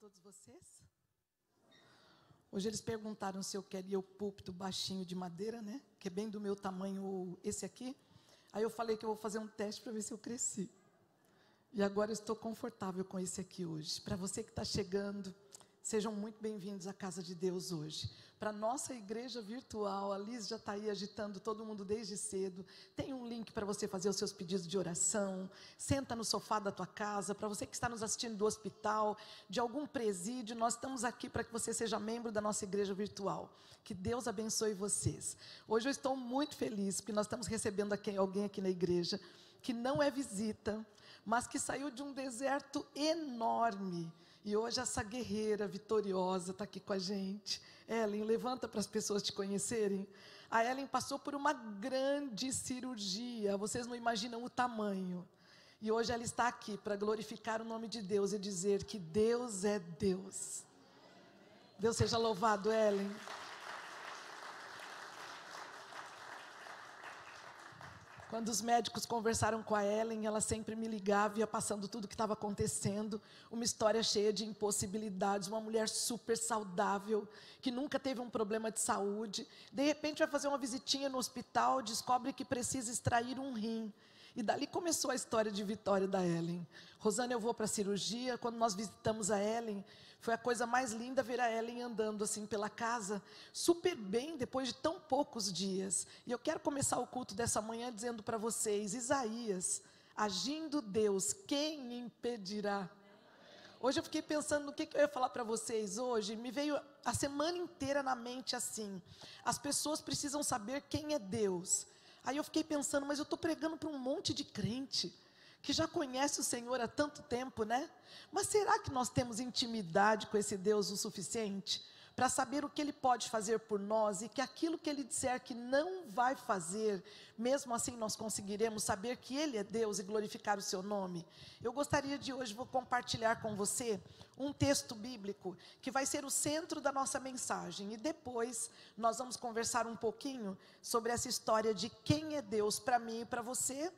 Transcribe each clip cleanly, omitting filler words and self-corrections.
todos vocês. Hoje eles perguntaram se eu queria o púlpito baixinho de madeira, né? Que é bem do meu tamanho esse aqui. Aí eu falei que eu vou fazer um teste para ver se eu cresci. E agora eu estou confortável com esse aqui hoje. Para você que está chegando, sejam muito bem-vindos à casa de Deus hoje. Para a nossa igreja virtual, a Liz já está aí agitando todo mundo desde cedo. Tem um link para você fazer os seus pedidos de oração. Senta no sofá da tua casa. Para você que está nos assistindo do hospital, de algum presídio, nós estamos aqui para que você seja membro da nossa igreja virtual. Que Deus abençoe vocês. Hoje eu estou muito feliz, porque nós estamos recebendo alguém aqui na igreja, que não é visita, mas que saiu de um deserto enorme. E hoje essa guerreira vitoriosa está aqui com a gente. Ellen, levanta para as pessoas te conhecerem. A Ellen passou por uma grande cirurgia, vocês não imaginam o tamanho. E hoje ela está aqui para glorificar o nome de Deus e dizer que Deus é Deus. Deus seja louvado, Ellen. Quando os médicos conversaram com a Ellen, ela sempre me ligava, ia passando tudo o que estava acontecendo, uma história cheia de impossibilidades, uma mulher super saudável, que nunca teve um problema de saúde, de repente vai fazer uma visitinha no hospital, descobre que precisa extrair um rim, e dali começou a história de vitória da Ellen. Rosana, eu vou para a cirurgia. Quando nós visitamos a Ellen, foi a coisa mais linda ver a Ellen andando assim pela casa, super bem, depois de tão poucos dias. E eu quero começar o culto dessa manhã dizendo para vocês, Isaías, agindo Deus, quem impedirá? Hoje eu fiquei pensando no que eu ia falar para vocês hoje, me veio a semana inteira na mente assim, as pessoas precisam saber quem é Deus. Aí eu fiquei pensando, mas eu estou pregando para um monte de crente, que já conhece o Senhor há tanto tempo, né? Mas será que nós temos intimidade com esse Deus o suficiente para saber o que Ele pode fazer por nós e que aquilo que Ele disser que não vai fazer, mesmo assim nós conseguiremos saber que Ele é Deus e glorificar o Seu nome? Eu gostaria de hoje, vou compartilhar com você um texto bíblico que vai ser o centro da nossa mensagem e depois nós vamos conversar um pouquinho sobre essa história de quem é Deus para mim e para você,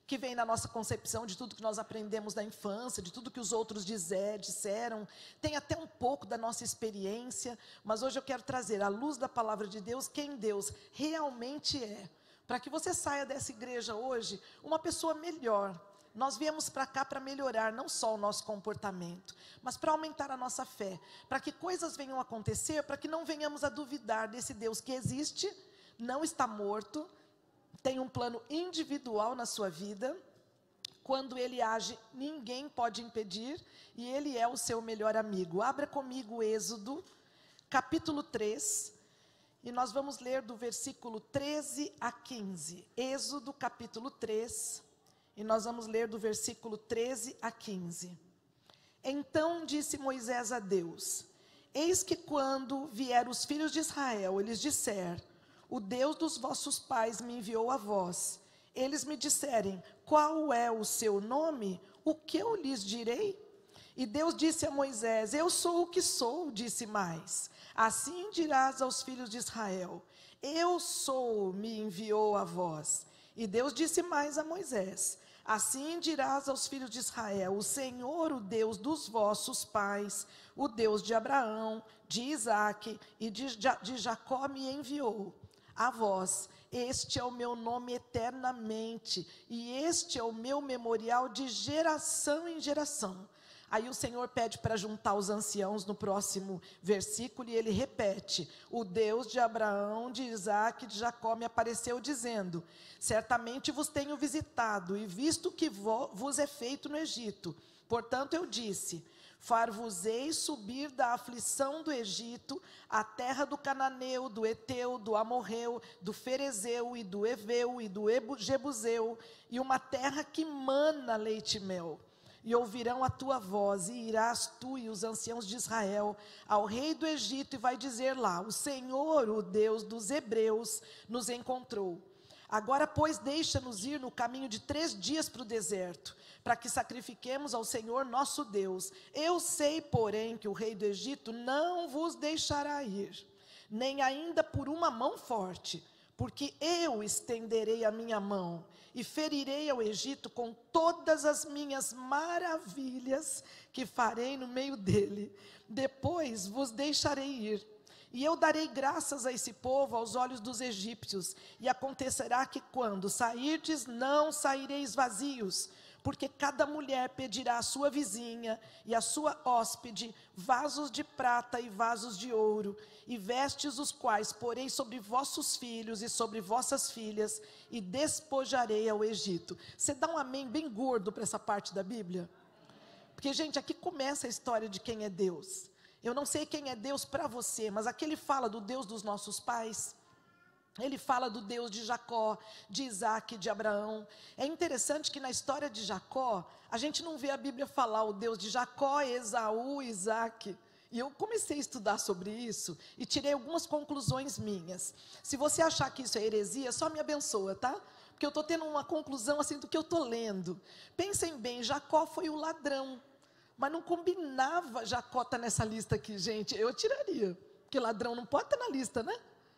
que vem na nossa concepção de tudo que nós aprendemos na infância, de tudo que os outros disseram, tem até um pouco da nossa experiência, mas hoje eu quero trazer à luz da palavra de Deus, quem Deus realmente é, para que você saia dessa igreja hoje uma pessoa melhor. Nós viemos para cá para melhorar não só o nosso comportamento, mas para aumentar a nossa fé, para que coisas venham a acontecer, para que não venhamos a duvidar desse Deus que existe, não está morto, tem um plano individual na sua vida. Quando Ele age, ninguém pode impedir, e Ele é o seu melhor amigo. Abra comigo Êxodo, capítulo 3, e nós vamos ler do versículo 13 a 15. Êxodo, capítulo 3, e nós vamos ler do versículo 13 a 15. Então disse Moisés a Deus: eis que quando vier os filhos de Israel, eles disser: o Deus dos vossos pais me enviou a vós. Eles me disserem: qual é o seu nome? O que eu lhes direi? E Deus disse a Moisés: eu sou o que sou, disse mais. Assim dirás aos filhos de Israel: eu sou, me enviou a vós. E Deus disse mais a Moisés: assim dirás aos filhos de Israel: o Senhor, o Deus dos vossos pais, o Deus de Abraão, de Isaque e de Jacó me enviou a vós. Este é o meu nome eternamente, e este é o meu memorial de geração em geração. Aí o Senhor pede para juntar os anciãos no próximo versículo, e Ele repete: o Deus de Abraão, de Isaque e de Jacó me apareceu dizendo: certamente vos tenho visitado, e visto que vos é feito no Egito. Portanto eu disse: far-vos-ei subir da aflição do Egito, a terra do Cananeu, do Eteu, do Amorreu, do Ferezeu e do Eveu e do Jebuseu, e uma terra que mana leite e mel. E ouvirão a tua voz, e irás tu e os anciãos de Israel ao rei do Egito, e vai dizer lá: o Senhor, o Deus dos hebreus, nos encontrou. Agora, pois, deixa-nos ir no caminho de 3 dias para o deserto, para que sacrifiquemos ao Senhor nosso Deus. Eu sei, porém, que o rei do Egito não vos deixará ir, nem ainda por uma mão forte, porque eu estenderei a minha mão e ferirei ao Egito com todas as minhas maravilhas que farei no meio dele. Depois vos deixarei ir, e eu darei graças a esse povo aos olhos dos egípcios, e acontecerá que quando sairdes, não saireis vazios, porque cada mulher pedirá à sua vizinha e à sua hóspede vasos de prata e vasos de ouro, e vestes os quais porei sobre vossos filhos e sobre vossas filhas, e despojarei ao Egito. Você dá um amém bem gordo para essa parte da Bíblia? Porque, gente, aqui começa a história de quem é Deus. Eu não sei quem é Deus para você, mas aqui ele fala do Deus dos nossos pais. Ele fala do Deus de Jacó, de Isaac, de Abraão. É interessante que na história de Jacó, a gente não vê a Bíblia falar o Deus de Jacó, Esaú, Isaac. E eu comecei a estudar sobre isso e tirei algumas conclusões minhas. Se você achar que isso é heresia, só me abençoa, tá? Porque eu estou tendo uma conclusão assim do que eu estou lendo. Pensem bem, Jacó foi o ladrão. Mas não combinava Jacó estar nessa lista aqui, gente. Eu tiraria, porque ladrão não pode estar na lista, né?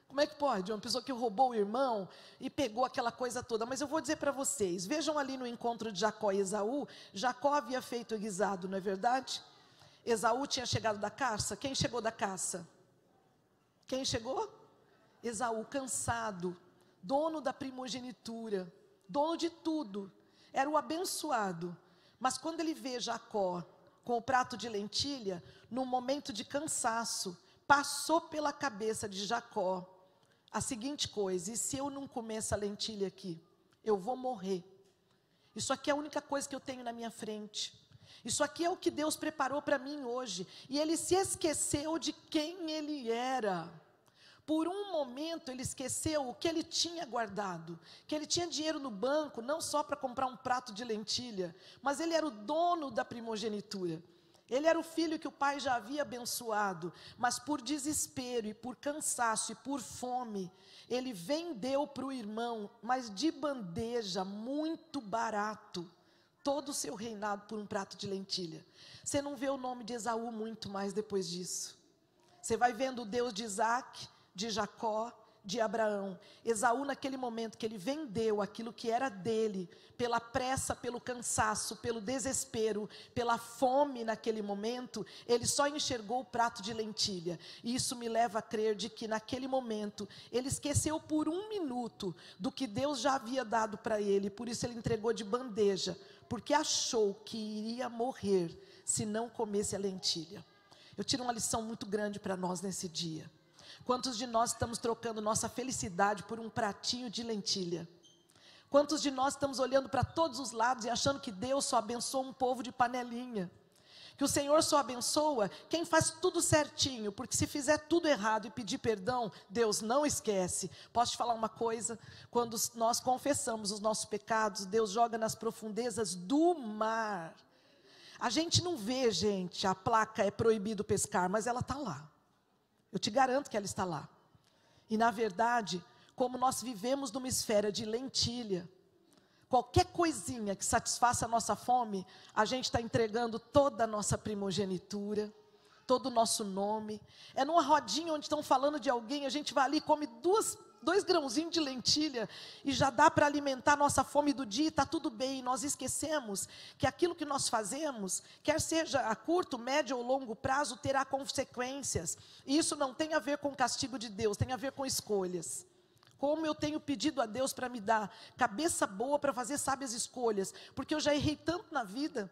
Como é que pode? Uma pessoa que roubou o irmão e pegou aquela coisa toda. Mas eu vou dizer para vocês, vejam ali no encontro de Jacó e Esaú, Jacó havia feito o guisado, não é verdade? Esaú tinha chegado da caça. Quem chegou da caça? Quem chegou? Esaú, cansado, dono da primogenitura, dono de tudo, era o abençoado. Mas quando ele vê Jacó com o prato de lentilha, num momento de cansaço, passou pela cabeça de Jacó a seguinte coisa: e se eu não comer essa lentilha aqui, eu vou morrer. Isso aqui é a única coisa que eu tenho na minha frente. Isso aqui é o que Deus preparou para mim hoje. E ele se esqueceu de quem ele era. Por um momento ele esqueceu o que ele tinha guardado, que ele tinha dinheiro no banco, não só para comprar um prato de lentilha, mas ele era o dono da primogenitura. Ele era o filho que o pai já havia abençoado, mas por desespero e por cansaço e por fome, ele vendeu para o irmão, mas de bandeja, muito barato, todo o seu reinado por um prato de lentilha. Você não vê o nome de Esaú muito mais depois disso. Você vai vendo o Deus de Isaac, de Jacó, de Abraão. Esaú, naquele momento que ele vendeu aquilo que era dele, pela pressa, pelo cansaço, pelo desespero, pela fome naquele momento, ele só enxergou o prato de lentilha. E isso me leva a crer de que naquele momento, ele esqueceu por um minuto do que Deus já havia dado para ele, por isso ele entregou de bandeja, porque achou que iria morrer se não comesse a lentilha. Eu tiro uma lição muito grande para nós nesse dia. Quantos de nós estamos trocando nossa felicidade por um pratinho de lentilha? Quantos de nós estamos olhando para todos os lados e achando que Deus só abençoa um povo de panelinha? Que o Senhor só abençoa quem faz tudo certinho, porque se fizer tudo errado e pedir perdão, Deus não esquece. Posso te falar uma coisa? Quando nós confessamos os nossos pecados, Deus joga nas profundezas do mar. A gente não vê, gente, a placa é proibido pescar, mas ela está lá. Eu te garanto que ela está lá. E na verdade, como nós vivemos numa esfera de lentilha, qualquer coisinha que satisfaça a nossa fome, a gente está entregando toda a nossa primogenitura, todo o nosso nome. É numa rodinha onde estão falando de alguém, a gente vai ali e come dois grãozinhos de lentilha e já dá para alimentar a nossa fome do dia e está tudo bem. Nós esquecemos que aquilo que nós fazemos, quer seja a curto, médio ou longo prazo, terá consequências. E isso não tem a ver com o castigo de Deus, tem a ver com escolhas. Como eu tenho pedido a Deus para me dar cabeça boa para fazer sábias escolhas, porque eu já errei tanto na vida.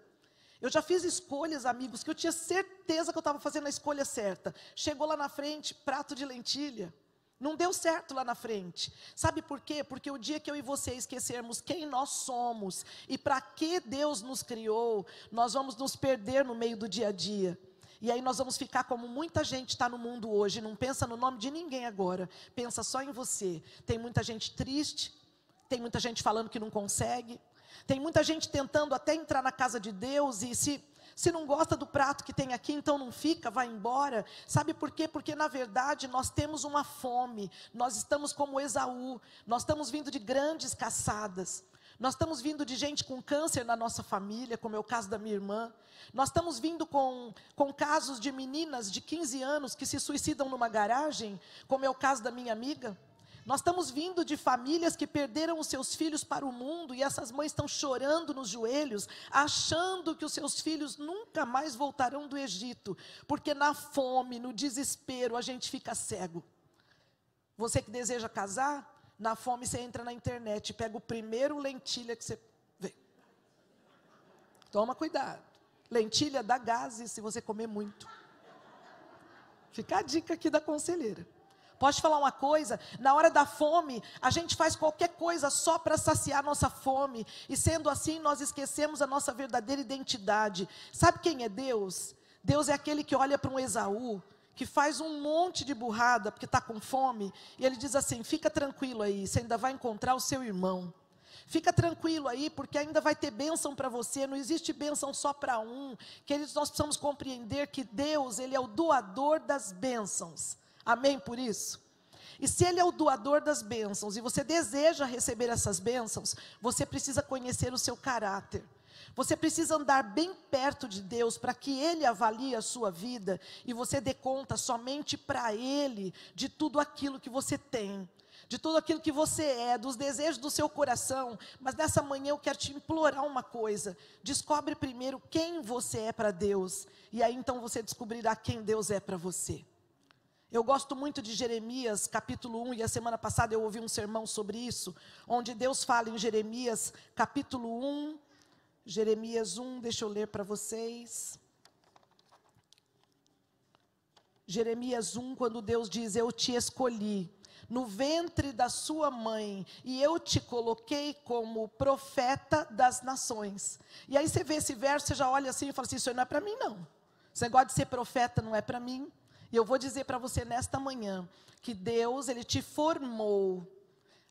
Eu já fiz escolhas, amigos, que eu tinha certeza que eu estava fazendo a escolha certa. Chegou lá na frente, prato de lentilha. Não deu certo lá na frente. Sabe por quê? Porque o dia que eu e você esquecermos quem nós somos e para que Deus nos criou, nós vamos nos perder no meio do dia a dia. E aí nós vamos ficar como muita gente está no mundo hoje, não pensa no nome de ninguém agora, pensa só em você. Tem muita gente triste, tem muita gente falando que não consegue, tem muita gente tentando até entrar na casa de Deus e se não gosta do prato que tem aqui, então não fica, vai embora. Sabe por quê? Porque na verdade nós temos uma fome, nós estamos como Esaú, nós estamos vindo de grandes caçadas, nós estamos vindo de gente com câncer na nossa família, como é o caso da minha irmã, nós estamos vindo com casos de meninas de 15 anos que se suicidam numa garagem, como é o caso da minha amiga. Nós estamos vindo de famílias que perderam os seus filhos para o mundo, e essas mães estão chorando nos joelhos, achando que os seus filhos nunca mais voltarão do Egito, porque na fome, no desespero, a gente fica cego. Você que deseja casar, na fome você entra na internet, pega o primeiro lentilha que você vê. Toma cuidado. Lentilha dá gases se você comer muito. Fica a dica aqui da conselheira. Pode falar uma coisa, na hora da fome, a gente faz qualquer coisa só para saciar nossa fome, e sendo assim, nós esquecemos a nossa verdadeira identidade. Sabe quem é Deus? Deus é aquele que olha para um Esaú, que faz um monte de burrada, porque está com fome, e ele diz assim: fica tranquilo aí, você ainda vai encontrar o seu irmão. Fica tranquilo aí, porque ainda vai ter bênção para você, não existe bênção só para um. Queridos, nós precisamos compreender que Deus, Ele é o doador das bênçãos. Amém por isso? E se Ele é o doador das bênçãos, e você deseja receber essas bênçãos, você precisa conhecer o seu caráter. Você precisa andar bem perto de Deus, para que Ele avalie a sua vida, e você dê conta somente para Ele, de tudo aquilo que você tem, de tudo aquilo que você é, dos desejos do seu coração. Mas nessa manhã eu quero te implorar uma coisa: descobre primeiro quem você é para Deus, e aí então você descobrirá quem Deus é para você. Eu gosto muito de Jeremias, capítulo 1, e a semana passada eu ouvi um sermão sobre isso, onde Deus fala em Jeremias, capítulo 1, Jeremias 1, deixa eu ler para vocês. Jeremias 1, quando Deus diz: eu te escolhi no ventre da sua mãe, e eu te coloquei como profeta das nações. E aí você vê esse verso, você já olha assim e fala assim: isso aí não é para mim não. Esse negócio de ser profeta não é para mim. E eu vou dizer para você nesta manhã, que Deus, Ele te formou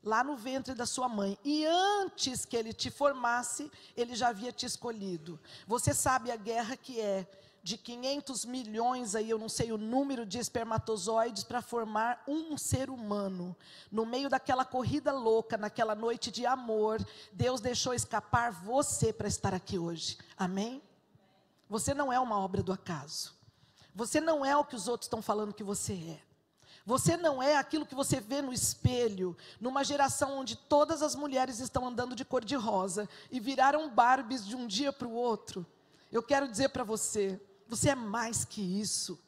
lá no ventre da sua mãe, e antes que Ele te formasse, Ele já havia te escolhido. Você sabe a guerra que é de 500 milhões, aí eu não sei o número de espermatozoides, para formar um ser humano. No meio daquela corrida louca, naquela noite de amor, Deus deixou escapar você para estar aqui hoje. Amém? Você não é uma obra do acaso. Você não é o que os outros estão falando que você é. Você não é aquilo que você vê no espelho, numa geração onde todas as mulheres estão andando de cor de rosa e viraram Barbies de um dia para o outro. Eu quero dizer para você, você é mais que isso.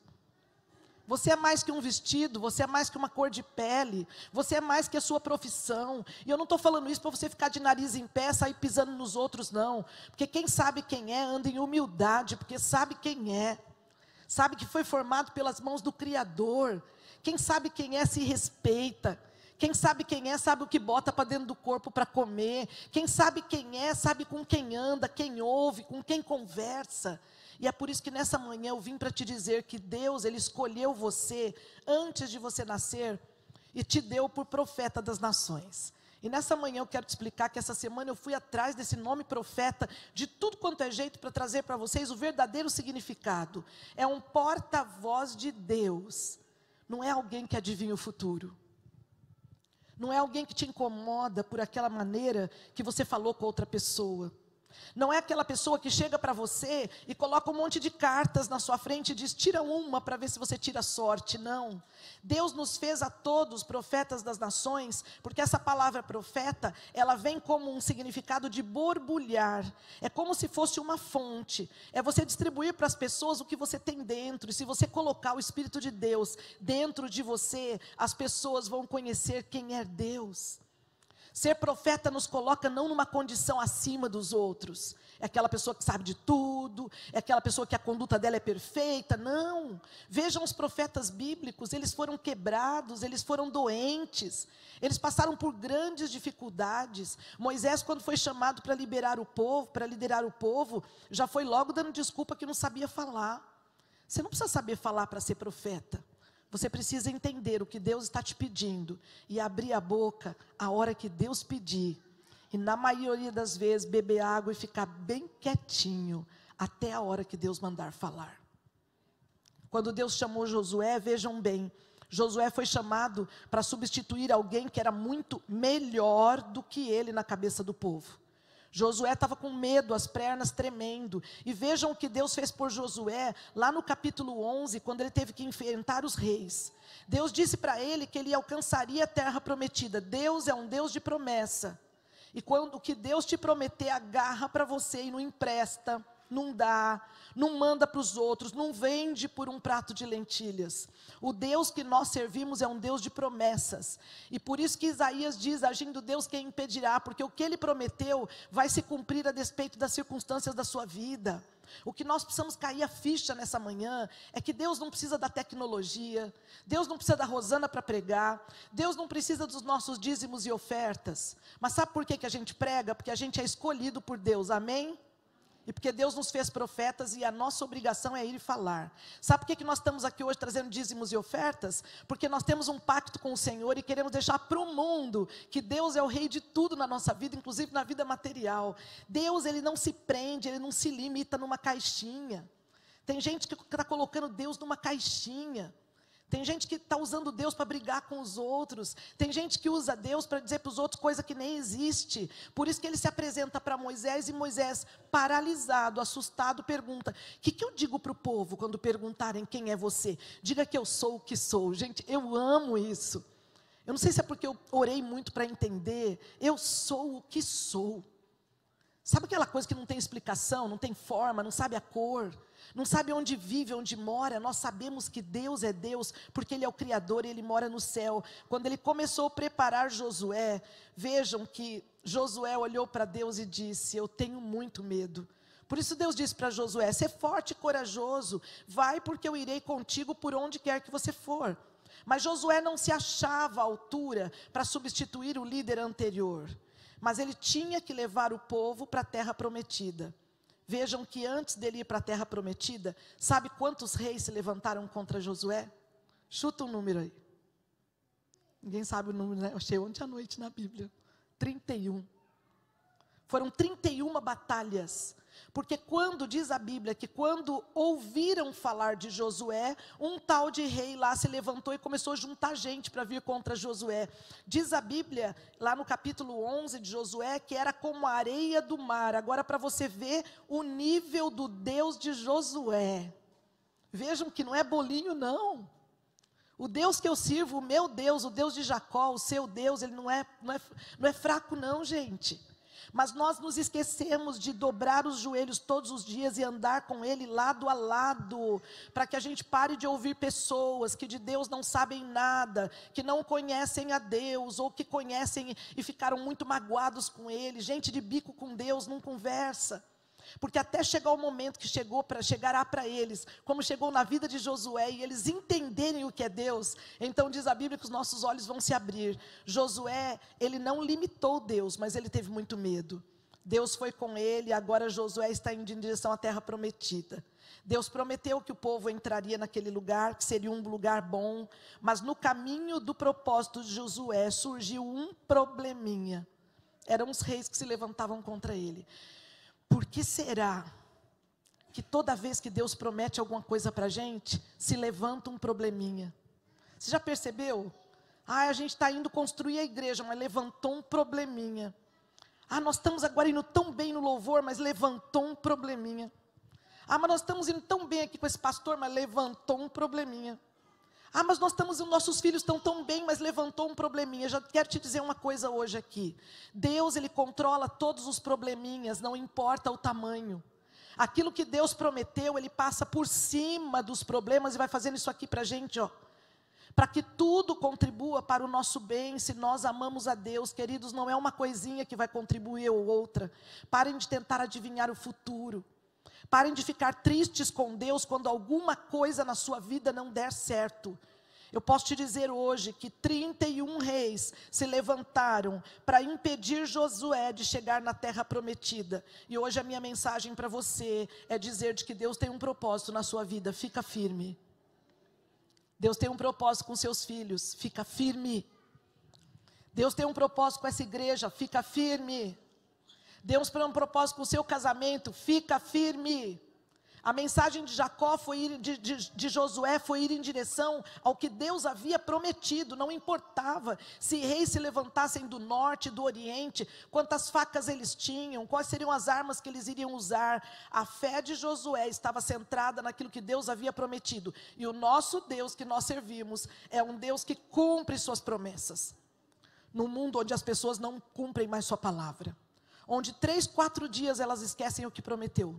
Você é mais que um vestido, você é mais que uma cor de pele, você é mais que a sua profissão. E eu não estou falando isso para você ficar de nariz em pé, sair pisando nos outros, não. Porque quem sabe quem é, anda em humildade, porque sabe quem é. Sabe que foi formado pelas mãos do Criador. Quem sabe quem é, se respeita. Quem sabe quem é, sabe o que bota para dentro do corpo para comer. Quem sabe quem é, sabe com quem anda, quem ouve, com quem conversa. E é por isso que nessa manhã eu vim para te dizer que Deus, Ele escolheu você antes de você nascer e te deu por profeta das nações. E nessa manhã eu quero te explicar que essa semana eu fui atrás desse nome profeta, de tudo quanto é jeito, para trazer para vocês o verdadeiro significado. É um porta-voz de Deus. Não é alguém que adivinha o futuro. Não é alguém que te incomoda por aquela maneira que você falou com outra pessoa. Não é aquela pessoa que chega para você e coloca um monte de cartas na sua frente e diz: tira uma para ver se você tira sorte. Não. Deus nos fez a todos profetas das nações, porque essa palavra profeta, ela vem como um significado de borbulhar. É como se fosse uma fonte. É você distribuir para as pessoas o que você tem dentro. E se você colocar o Espírito de Deus dentro de você, as pessoas vão conhecer quem é Deus. Ser profeta nos coloca não numa condição acima dos outros. É aquela pessoa que sabe de tudo, é aquela pessoa que a conduta dela é perfeita. Não. Vejam os profetas bíblicos, eles foram quebrados, eles foram doentes, eles passaram por grandes dificuldades. Moisés, quando foi chamado para liberar o povo, para liderar o povo, já foi logo dando desculpa que não sabia falar. Você não precisa saber falar para ser profeta. Você precisa entender o que Deus está te pedindo e abrir a boca a hora que Deus pedir. E na maioria das vezes beber água e ficar bem quietinho até a hora que Deus mandar falar. Quando Deus chamou Josué, vejam bem, Josué foi chamado para substituir alguém que era muito melhor do que ele na cabeça do povo. Josué estava com medo, as pernas tremendo. E vejam o que Deus fez por Josué, lá no capítulo 11, quando ele teve que enfrentar os reis. Deus disse para ele que ele alcançaria a terra prometida. Deus é um Deus de promessa. E quando o que Deus te prometer, agarra para você e não empresta, não dá, não manda para os outros, não vende por um prato de lentilhas. O Deus que nós servimos é um Deus de promessas. E por isso que Isaías diz, agindo Deus, quem impedirá? Porque o que ele prometeu vai se cumprir a despeito das circunstâncias da sua vida. O que nós precisamos cair a ficha nessa manhã é que Deus não precisa da tecnologia, Deus não precisa da Rosana para pregar, Deus não precisa dos nossos dízimos e ofertas. Mas sabe por que a gente prega? Porque a gente é escolhido por Deus, amém? E porque Deus nos fez profetas e a nossa obrigação é ir e falar. Sabe por que nós estamos aqui hoje trazendo dízimos e ofertas? Porque nós temos um pacto com o Senhor e queremos deixar para o mundo que Deus é o rei de tudo na nossa vida, inclusive na vida material. Deus, ele não se prende, ele não se limita numa caixinha. Tem gente que está colocando Deus numa caixinha. Tem gente que está usando Deus para brigar com os outros. Tem gente que usa Deus para dizer para os outros coisa que nem existe. Por isso que ele se apresenta para Moisés e Moisés, paralisado, assustado, pergunta: o que eu digo para o povo quando perguntarem quem é você? Diga que eu sou o que sou. Gente, eu amo isso. Eu não sei se é porque eu orei muito para entender. Eu sou o que sou. Sabe aquela coisa que não tem explicação, não tem forma, não sabe a cor, não sabe onde vive, onde mora? Nós sabemos que Deus é Deus, porque Ele é o Criador e Ele mora no céu. Quando Ele começou a preparar Josué, vejam que Josué olhou para Deus e disse: eu tenho muito medo. Por isso Deus disse para Josué: ser forte e corajoso, vai, porque eu irei contigo por onde quer que você for. Mas Josué não se achava à altura para substituir o líder anterior. Mas ele tinha que levar o povo para a terra prometida. Vejam que antes dele ir para a terra prometida, sabe quantos reis se levantaram contra Josué? Chuta um número aí. Ninguém sabe o número, né? Eu achei ontem à noite na Bíblia. 31. Foram 31 batalhas. Porque quando, diz a Bíblia, que quando ouviram falar de Josué, um tal de rei lá se levantou e começou a juntar gente para vir contra Josué. Diz a Bíblia, lá no capítulo 11 de Josué, que era como a areia do mar. Agora, para você ver o nível do Deus de Josué. Vejam que não é bolinho, não. O Deus que eu sirvo, o meu Deus, o Deus de Jacó, o seu Deus, ele não é fraco, não, gente. Mas nós nos esquecemos de dobrar os joelhos todos os dias e andar com Ele lado a lado, para que a gente pare de ouvir pessoas que de Deus não sabem nada, que não conhecem a Deus, ou que conhecem e ficaram muito magoados com Ele. Gente de bico com Deus não conversa. Porque até chegar o momento que chegará para eles, como chegou na vida de Josué, e eles entenderem o que é Deus, então diz a Bíblia que os nossos olhos vão se abrir. Josué, ele não limitou Deus, mas ele teve muito medo. Deus foi com ele, agora Josué está indo em direção à terra prometida. Deus prometeu que o povo entraria naquele lugar, que seria um lugar bom, mas no caminho do propósito de Josué surgiu um probleminha. Eram os reis que se levantavam contra ele. Por que será que toda vez que Deus promete alguma coisa para a gente, se levanta um probleminha? Você já percebeu? A gente está indo construir a igreja, mas levantou um probleminha. Nós estamos agora indo tão bem no louvor, mas levantou um probleminha. Mas nós estamos indo tão bem aqui com esse pastor, mas levantou um probleminha. Mas nossos filhos estão tão bem, mas levantou um probleminha. Já quero te dizer uma coisa hoje aqui. Deus, Ele controla todos os probleminhas, não importa o tamanho. Aquilo que Deus prometeu, Ele passa por cima dos problemas e vai fazendo isso aqui para a gente, para que tudo contribua para o nosso bem, se nós amamos a Deus. Queridos, não é uma coisinha que vai contribuir ou outra. Parem de tentar adivinhar o futuro. Parem de ficar tristes com Deus quando alguma coisa na sua vida não der certo. Eu posso te dizer hoje que 31 reis se levantaram para impedir Josué de chegar na terra prometida. E hoje a minha mensagem para você é dizer de que Deus tem um propósito na sua vida. Fica firme. Deus tem um propósito com seus filhos. Fica firme. Deus tem um propósito com essa igreja. Fica firme. Deus tem um propósito com o seu casamento, fica firme. A mensagem de Jacó de Josué foi ir em direção ao que Deus havia prometido. Não importava se reis se levantassem do norte, do oriente, quantas facas eles tinham, quais seriam as armas que eles iriam usar. A fé de Josué estava centrada naquilo que Deus havia prometido. E o nosso Deus que nós servimos é um Deus que cumpre suas promessas. No mundo onde as pessoas não cumprem mais sua palavra, onde 3, 4 dias elas esquecem o que prometeu.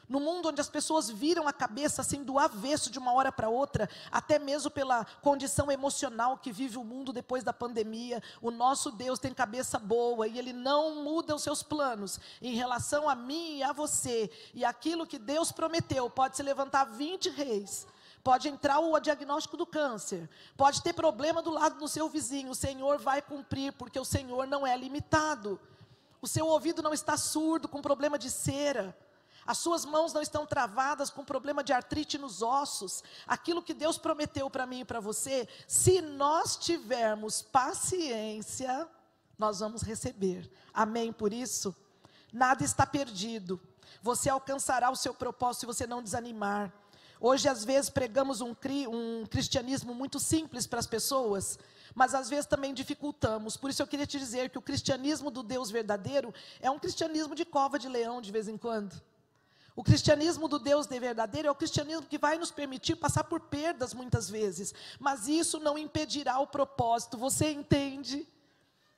No mundo onde as pessoas viram a cabeça assim do avesso de uma hora para outra, até mesmo pela condição emocional que vive o mundo depois da pandemia, o nosso Deus tem cabeça boa e Ele não muda os seus planos em relação a mim e a você. E aquilo que Deus prometeu, pode se levantar 20 reis, pode entrar o diagnóstico do câncer, pode ter problema do lado do seu vizinho, o Senhor vai cumprir, porque o Senhor não é limitado. O seu ouvido não está surdo com problema de cera. As suas mãos não estão travadas com problema de artrite nos ossos. Aquilo que Deus prometeu para mim e para você, se nós tivermos paciência, nós vamos receber. Amém? Por isso, nada está perdido. Você alcançará o seu propósito se você não desanimar. Hoje, às vezes, pregamos um cristianismo muito simples para as pessoas, mas às vezes também dificultamos. Por isso eu queria te dizer que o cristianismo do Deus verdadeiro é um cristianismo de cova de leão de vez em quando. O cristianismo do Deus verdadeiro é o cristianismo que vai nos permitir passar por perdas muitas vezes, mas isso não impedirá o propósito. Você entende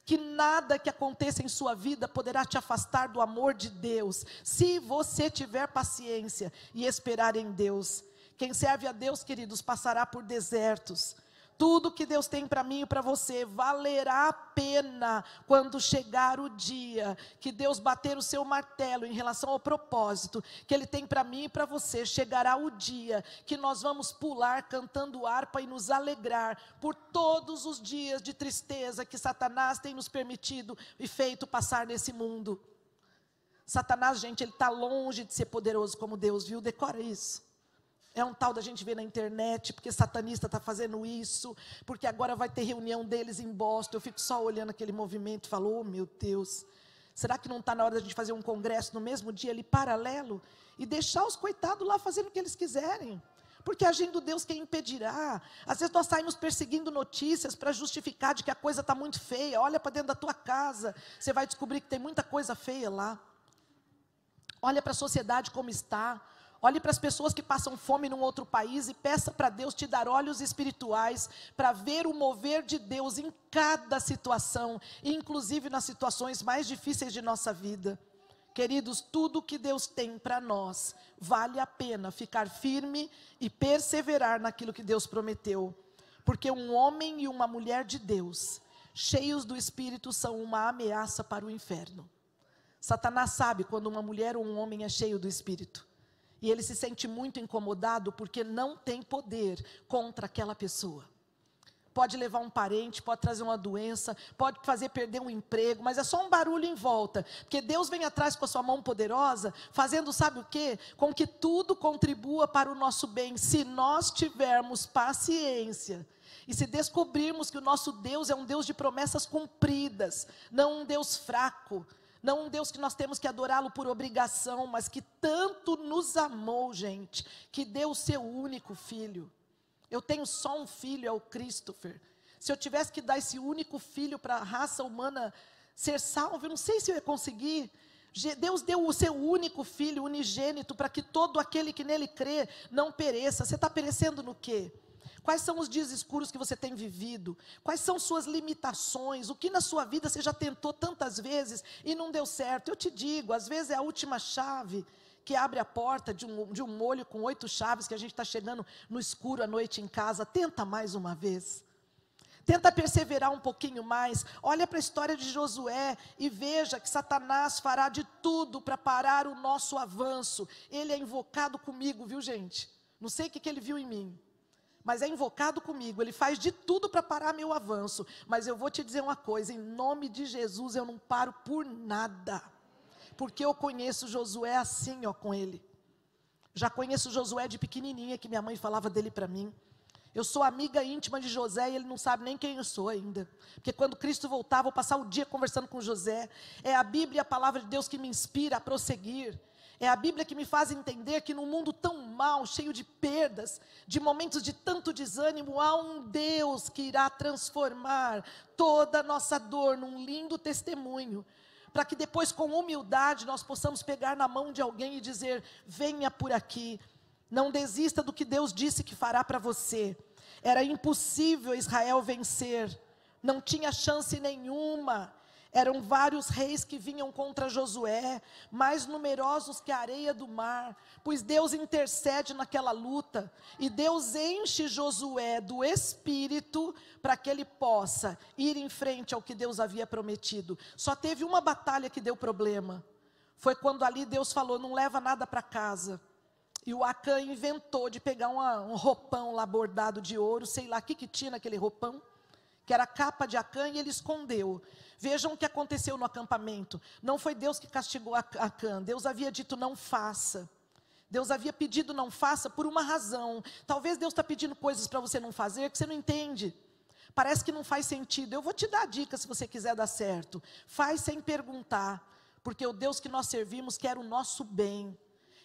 que nada que aconteça em sua vida poderá te afastar do amor de Deus, se você tiver paciência e esperar em Deus. Quem serve a Deus, queridos, passará por desertos. Tudo que Deus tem para mim e para você valerá a pena quando chegar o dia que Deus bater o seu martelo em relação ao propósito que Ele tem para mim e para você. Chegará o dia que nós vamos pular cantando harpa e nos alegrar por todos os dias de tristeza que Satanás tem nos permitido e feito passar nesse mundo. Satanás, gente, ele está longe de ser poderoso como Deus, viu? Decora isso. É um tal da gente ver na internet, porque satanista está fazendo isso, porque agora vai ter reunião deles em Boston. Eu fico só olhando aquele movimento e falo, oh meu Deus, será que não está na hora da gente fazer um congresso no mesmo dia ali, paralelo, e deixar os coitados lá fazendo o que eles quiserem? Porque agindo Deus, quem impedirá? Às vezes nós saímos perseguindo notícias para justificar de que a coisa está muito feia. Olha para dentro da tua casa, você vai descobrir que tem muita coisa feia lá. Olha para a sociedade como está. Olhe para as pessoas que passam fome num outro país e peça para Deus te dar olhos espirituais para ver o mover de Deus em cada situação, inclusive nas situações mais difíceis de nossa vida. Queridos, tudo que Deus tem para nós, vale a pena ficar firme e perseverar naquilo que Deus prometeu. Porque um homem e uma mulher de Deus, cheios do Espírito, são uma ameaça para o inferno. Satanás sabe quando uma mulher ou um homem é cheio do Espírito. E ele se sente muito incomodado porque não tem poder contra aquela pessoa. Pode levar um parente, pode trazer uma doença, pode fazer perder um emprego, mas é só um barulho em volta. Porque Deus vem atrás com a sua mão poderosa, fazendo sabe o quê? Com que tudo contribua para o nosso bem, se nós tivermos paciência. E se descobrirmos que o nosso Deus é um Deus de promessas cumpridas, não um Deus fraco, não um Deus que nós temos que adorá-lo por obrigação, mas que tanto nos amou, gente, que deu o seu único filho. Eu tenho só um filho, é o Christopher. Se eu tivesse que dar esse único filho para a raça humana ser salva, eu não sei se eu ia conseguir. Deus deu o seu único filho, unigênito, para que todo aquele que nele crê não pereça. Você está perecendo no quê? Quais são os dias escuros que você tem vivido? Quais são suas limitações? O que na sua vida você já tentou tantas vezes e não deu certo? Eu te digo, às vezes é a última chave que abre a porta de um molho com 8 chaves, que a gente está chegando no escuro à noite em casa. Tenta mais uma vez. Tenta perseverar um pouquinho mais. Olha para a história de Josué e veja que Satanás fará de tudo para parar o nosso avanço. Ele é invocado comigo, viu, gente? Não sei o que ele viu em mim, mas é invocado comigo. Ele faz de tudo para parar meu avanço. Mas eu vou te dizer uma coisa, em nome de Jesus eu não paro por nada. Porque eu conheço Josué assim, ó, com ele. Já conheço Josué de pequenininha, que minha mãe falava dele para mim. Eu sou amiga íntima de José e ele não sabe nem quem eu sou ainda. Porque quando Cristo voltar, vou passar o dia conversando com José. É a Bíblia, a palavra de Deus que me inspira a prosseguir. É a Bíblia que me faz entender que num mundo tão mau, cheio de perdas, de momentos de tanto desânimo, há um Deus que irá transformar toda a nossa dor num lindo testemunho, para que depois, com humildade, nós possamos pegar na mão de alguém e dizer: venha por aqui, não desista do que Deus disse que fará para você. Era impossível Israel vencer, não tinha chance nenhuma. Eram vários reis que vinham contra Josué, mais numerosos que a areia do mar, pois Deus intercede naquela luta, e Deus enche Josué do Espírito, para que ele possa ir em frente ao que Deus havia prometido. Só teve uma batalha que deu problema, foi quando ali Deus falou: não leva nada para casa. E o Acã inventou de pegar um roupão lá bordado de ouro, sei lá o que tinha naquele roupão, que era a capa de Acã, e ele escondeu. Vejam o que aconteceu no acampamento. Não foi Deus que castigou Acã. Deus havia dito: não faça. Deus havia pedido: não faça, por uma razão. Talvez Deus está pedindo coisas para você não fazer, que você não entende. Parece que não faz sentido. Eu vou te dar a dica se você quiser dar certo. Faz sem perguntar, porque o Deus que nós servimos quer o nosso bem.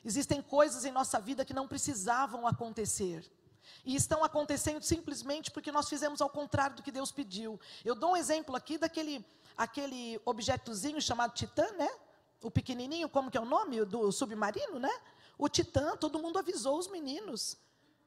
Existem coisas em nossa vida que não precisavam acontecer, e estão acontecendo simplesmente porque nós fizemos ao contrário do que Deus pediu. Eu dou um exemplo aqui daquele objetozinho chamado Titã, né? O pequenininho, como que é o nome do submarino, né? O Titã, todo mundo avisou os meninos.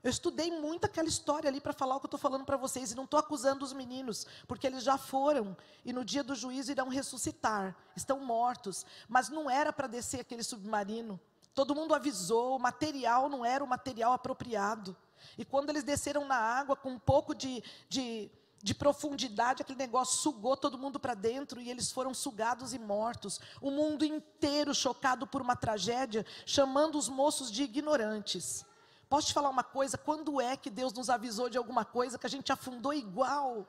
Eu estudei muito aquela história ali para falar o que eu estou falando para vocês, e não estou acusando os meninos, porque eles já foram, e no dia do juízo irão ressuscitar, estão mortos, mas não era para descer aquele submarino. Todo mundo avisou, o material não era o material apropriado. E quando eles desceram na água, com um pouco de profundidade, aquele negócio sugou todo mundo para dentro, e eles foram sugados e mortos. O mundo inteiro chocado por uma tragédia, chamando os moços de ignorantes. Posso te falar uma coisa? Quando é que Deus nos avisou de alguma coisa que a gente afundou igual?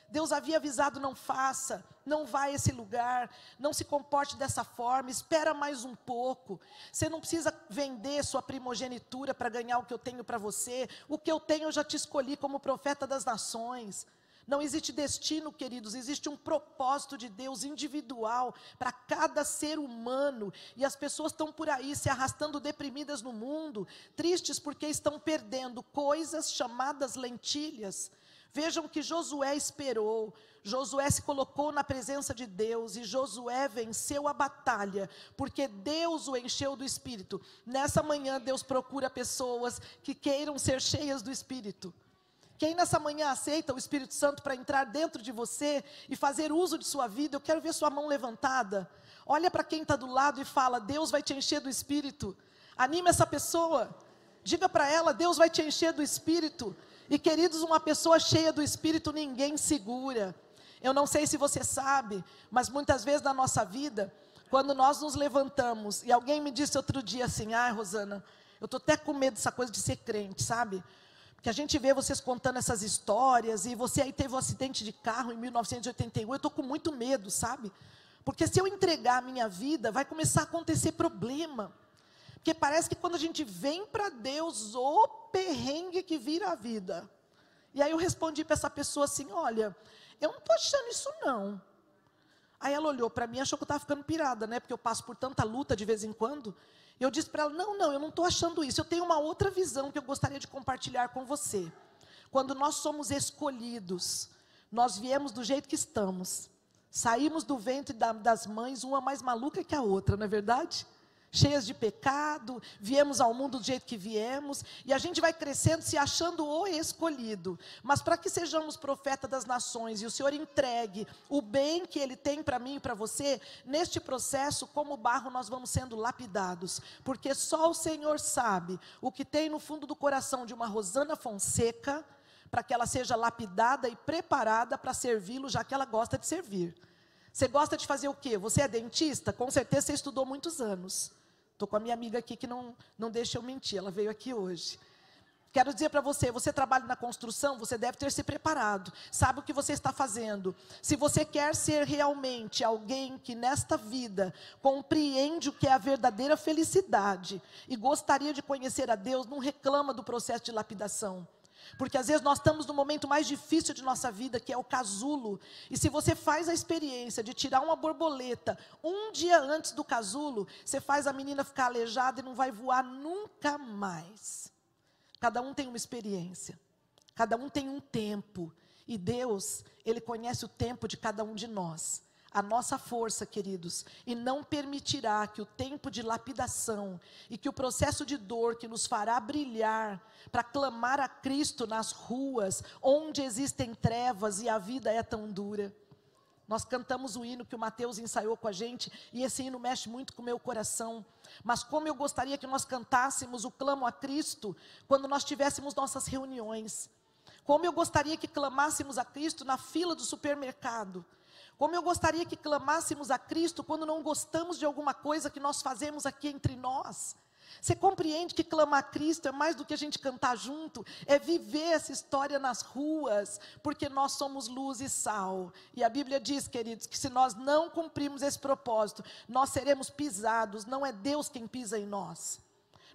Deus havia avisado: não faça, não vá a esse lugar, não se comporte dessa forma, espera mais um pouco. Você não precisa vender sua primogenitura para ganhar o que eu tenho para você. O que eu tenho eu já te escolhi como profeta das nações. Não existe destino, queridos, existe um propósito de Deus individual para cada ser humano. E as pessoas estão por aí se arrastando deprimidas no mundo, tristes porque estão perdendo coisas chamadas lentilhas. Vejam que Josué esperou, Josué se colocou na presença de Deus, e Josué venceu a batalha, porque Deus o encheu do Espírito. Nessa manhã Deus procura pessoas que queiram ser cheias do Espírito. Quem nessa manhã aceita o Espírito Santo para entrar dentro de você e fazer uso de sua vida? Eu quero ver sua mão levantada. Olha para quem está do lado e fala: Deus vai te encher do Espírito. Anime essa pessoa, diga para ela: Deus vai te encher do Espírito. E queridos, uma pessoa cheia do Espírito ninguém segura. Eu não sei se você sabe, mas muitas vezes na nossa vida, quando nós nos levantamos, e alguém me disse outro dia assim: Rosana, eu estou até com medo dessa coisa de ser crente, sabe? Porque a gente vê vocês contando essas histórias, e você aí teve um acidente de carro em 1981, eu estou com muito medo, sabe? Porque se eu entregar a minha vida, vai começar a acontecer problema. Porque parece que quando a gente vem para Deus, o perrengue que vira a vida. E aí eu respondi para essa pessoa assim: olha, eu não estou achando isso não. Aí ela olhou para mim e achou que eu estava ficando pirada, né? Porque eu passo por tanta luta de vez em quando. Eu disse para ela: não, eu não estou achando isso. Eu tenho uma outra visão que eu gostaria de compartilhar com você. Quando nós somos escolhidos, nós viemos do jeito que estamos. Saímos do ventre das mães, uma mais maluca que a outra, não é verdade? Cheias de pecado, viemos ao mundo do jeito que viemos, e a gente vai crescendo se achando o escolhido. Mas para que sejamos profeta das nações, e o Senhor entregue o bem que Ele tem para mim e para você, neste processo, como barro, nós vamos sendo lapidados, porque só o Senhor sabe o que tem no fundo do coração de uma Rosana Fonseca, para que ela seja lapidada e preparada para servi-lo, já que ela gosta de servir. Você gosta de fazer o quê? Você é dentista? Com certeza você estudou muitos anos. Estou com a minha amiga aqui que não deixa eu mentir, ela veio aqui hoje. Quero dizer para você, você trabalha na construção, você deve ter se preparado, sabe o que você está fazendo. Se você quer ser realmente alguém que nesta vida compreende o que é a verdadeira felicidade e gostaria de conhecer a Deus, não reclama do processo de lapidação. Porque às vezes nós estamos no momento mais difícil de nossa vida, que é o casulo. E se você faz a experiência de tirar uma borboleta um dia antes do casulo, você faz a menina ficar aleijada e não vai voar nunca mais. Cada um tem uma experiência. Cada um tem um tempo. E Deus, Ele conhece o tempo de cada um de nós. A nossa força, queridos, e não permitirá que o tempo de lapidação e que o processo de dor que nos fará brilhar para clamar a Cristo nas ruas, onde existem trevas e a vida é tão dura. Nós cantamos o hino que o Mateus ensaiou com a gente, e esse hino mexe muito com o meu coração. Mas como eu gostaria que nós cantássemos o clamo a Cristo quando nós tivéssemos nossas reuniões. Como eu gostaria que clamássemos a Cristo na fila do supermercado. Como eu gostaria que clamássemos a Cristo quando não gostamos de alguma coisa que nós fazemos aqui entre nós. Você compreende que clamar a Cristo é mais do que a gente cantar junto? É viver essa história nas ruas, porque nós somos luz e sal. E a Bíblia diz, queridos, que se nós não cumprirmos esse propósito, nós seremos pisados, não é Deus quem pisa em nós.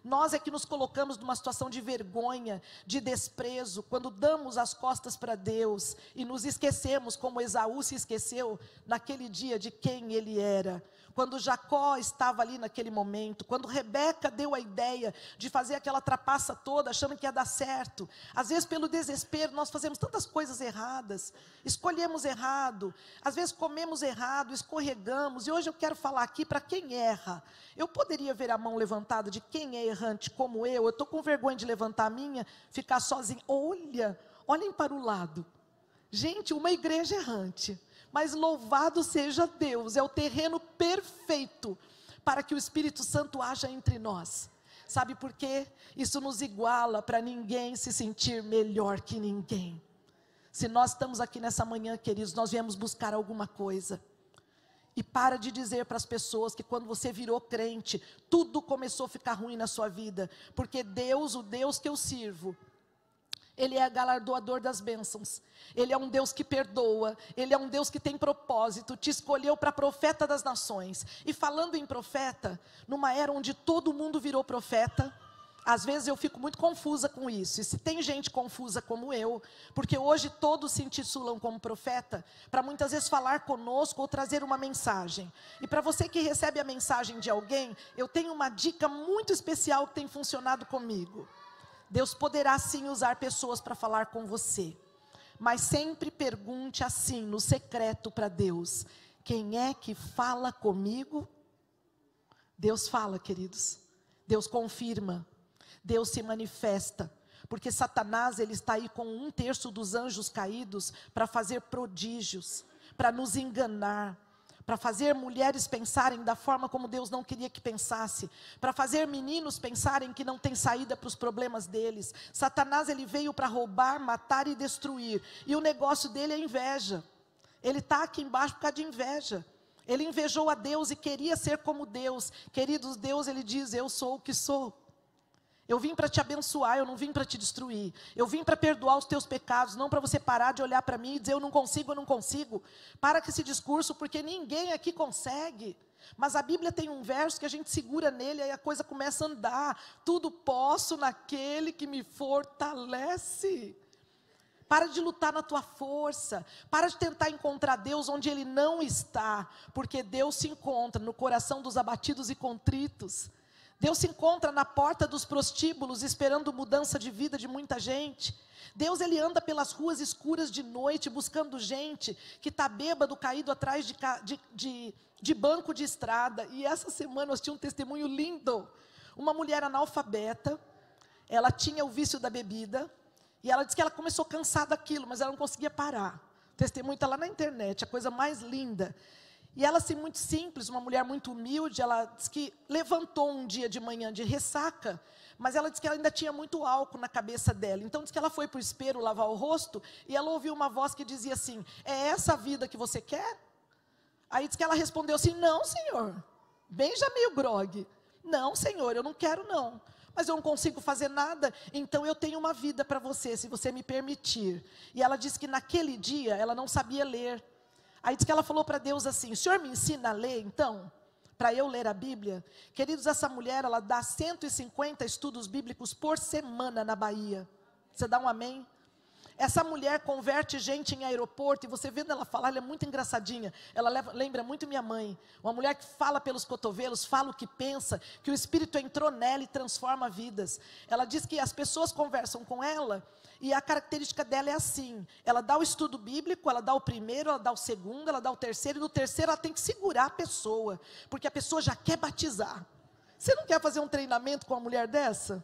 Nós é que nos colocamos numa situação de vergonha, de desprezo, quando damos as costas para Deus e nos esquecemos, como Esaú se esqueceu naquele dia de quem ele era. Quando Jacó estava ali naquele momento, quando Rebeca deu a ideia de fazer aquela trapaça toda, achando que ia dar certo. Às vezes pelo desespero nós fazemos tantas coisas erradas, escolhemos errado, às vezes comemos errado, escorregamos. E hoje eu quero falar aqui para quem erra. Eu poderia ver a mão levantada de quem é errante como eu estou com vergonha de levantar a minha, ficar sozinha. Olhem para o lado. Gente, uma igreja errante. Mas louvado seja Deus, é o terreno perfeito para que o Espírito Santo haja entre nós. Sabe por quê? Isso nos iguala para ninguém se sentir melhor que ninguém. Se nós estamos aqui nessa manhã, queridos, nós viemos buscar alguma coisa. E para de dizer para as pessoas que quando você virou crente, tudo começou a ficar ruim na sua vida. Porque Deus, o Deus que eu sirvo, Ele é galardoador das bênçãos. Ele é um Deus que perdoa. Ele é um Deus que tem propósito. Te escolheu para profeta das nações. E falando em profeta, numa era onde todo mundo virou profeta, às vezes eu fico muito confusa com isso. E se tem gente confusa como eu, porque hoje todos se intitulam como profeta, para muitas vezes falar conosco ou trazer uma mensagem. E para você que recebe a mensagem de alguém, eu tenho uma dica muito especial que tem funcionado comigo. Deus poderá sim usar pessoas para falar com você, mas sempre pergunte assim, no secreto para Deus: quem é que fala comigo? Deus fala, queridos. Deus confirma. Deus se manifesta. Porque Satanás, ele está aí com 1/3 dos anjos caídos para fazer prodígios, para nos enganar, para fazer mulheres pensarem da forma como Deus não queria que pensasse, para fazer meninos pensarem que não tem saída para os problemas deles. Satanás, ele veio para roubar, matar e destruir, e o negócio dele é inveja. Ele está aqui embaixo por causa de inveja. Ele invejou a Deus e queria ser como Deus. Queridos, Deus, ele diz: eu sou o que sou. Eu vim para te abençoar, eu não vim para te destruir. Eu vim para perdoar os teus pecados, não para você parar de olhar para mim e dizer eu não consigo, eu não consigo. Para com esse discurso, porque ninguém aqui consegue. Mas a Bíblia tem um verso que a gente segura nele e a coisa começa a andar. Tudo posso naquele que me fortalece. Para de lutar na tua força. Para de tentar encontrar Deus onde Ele não está. Porque Deus se encontra no coração dos abatidos e contritos. Deus se encontra na porta dos prostíbulos, esperando mudança de vida de muita gente. Deus, ele anda pelas ruas escuras de noite, buscando gente que está bêbado, caído atrás de banco de estrada. E essa semana nós tínhamos um testemunho lindo. Uma mulher analfabeta, ela tinha o vício da bebida, e ela disse que ela começou a cansar daquilo, mas ela não conseguia parar. O testemunho está lá na internet, a coisa mais linda. E ela, assim, muito simples, uma mulher muito humilde, ela disse que levantou um dia de manhã de ressaca, mas ela disse que ela ainda tinha muito álcool na cabeça dela. Então, disse que ela foi para o espelho lavar o rosto, e ela ouviu uma voz que dizia assim: é essa a vida que você quer? Aí disse que ela respondeu assim: não, senhor. Bem já meio grogue. Não, senhor, eu não quero não. Mas eu não consigo fazer nada, então eu tenho uma vida para você, se você me permitir. E ela disse que naquele dia ela não sabia ler. Aí diz que ela falou para Deus assim: o Senhor me ensina a ler então, para eu ler a Bíblia? Queridos, essa mulher, ela dá 150 estudos bíblicos por semana na Bahia. Você dá um amém? Essa mulher converte gente em aeroporto, e você vendo ela falar, ela é muito engraçadinha. Ela lembra muito minha mãe. Uma mulher que fala pelos cotovelos, fala o que pensa, que o Espírito entrou nela e transforma vidas. Ela diz que as pessoas conversam com ela, e a característica dela é assim: ela dá o estudo bíblico, ela dá o primeiro, ela dá o segundo, ela dá o terceiro, e no terceiro ela tem que segurar a pessoa, porque a pessoa já quer batizar. Você não quer fazer um treinamento com uma mulher dessa?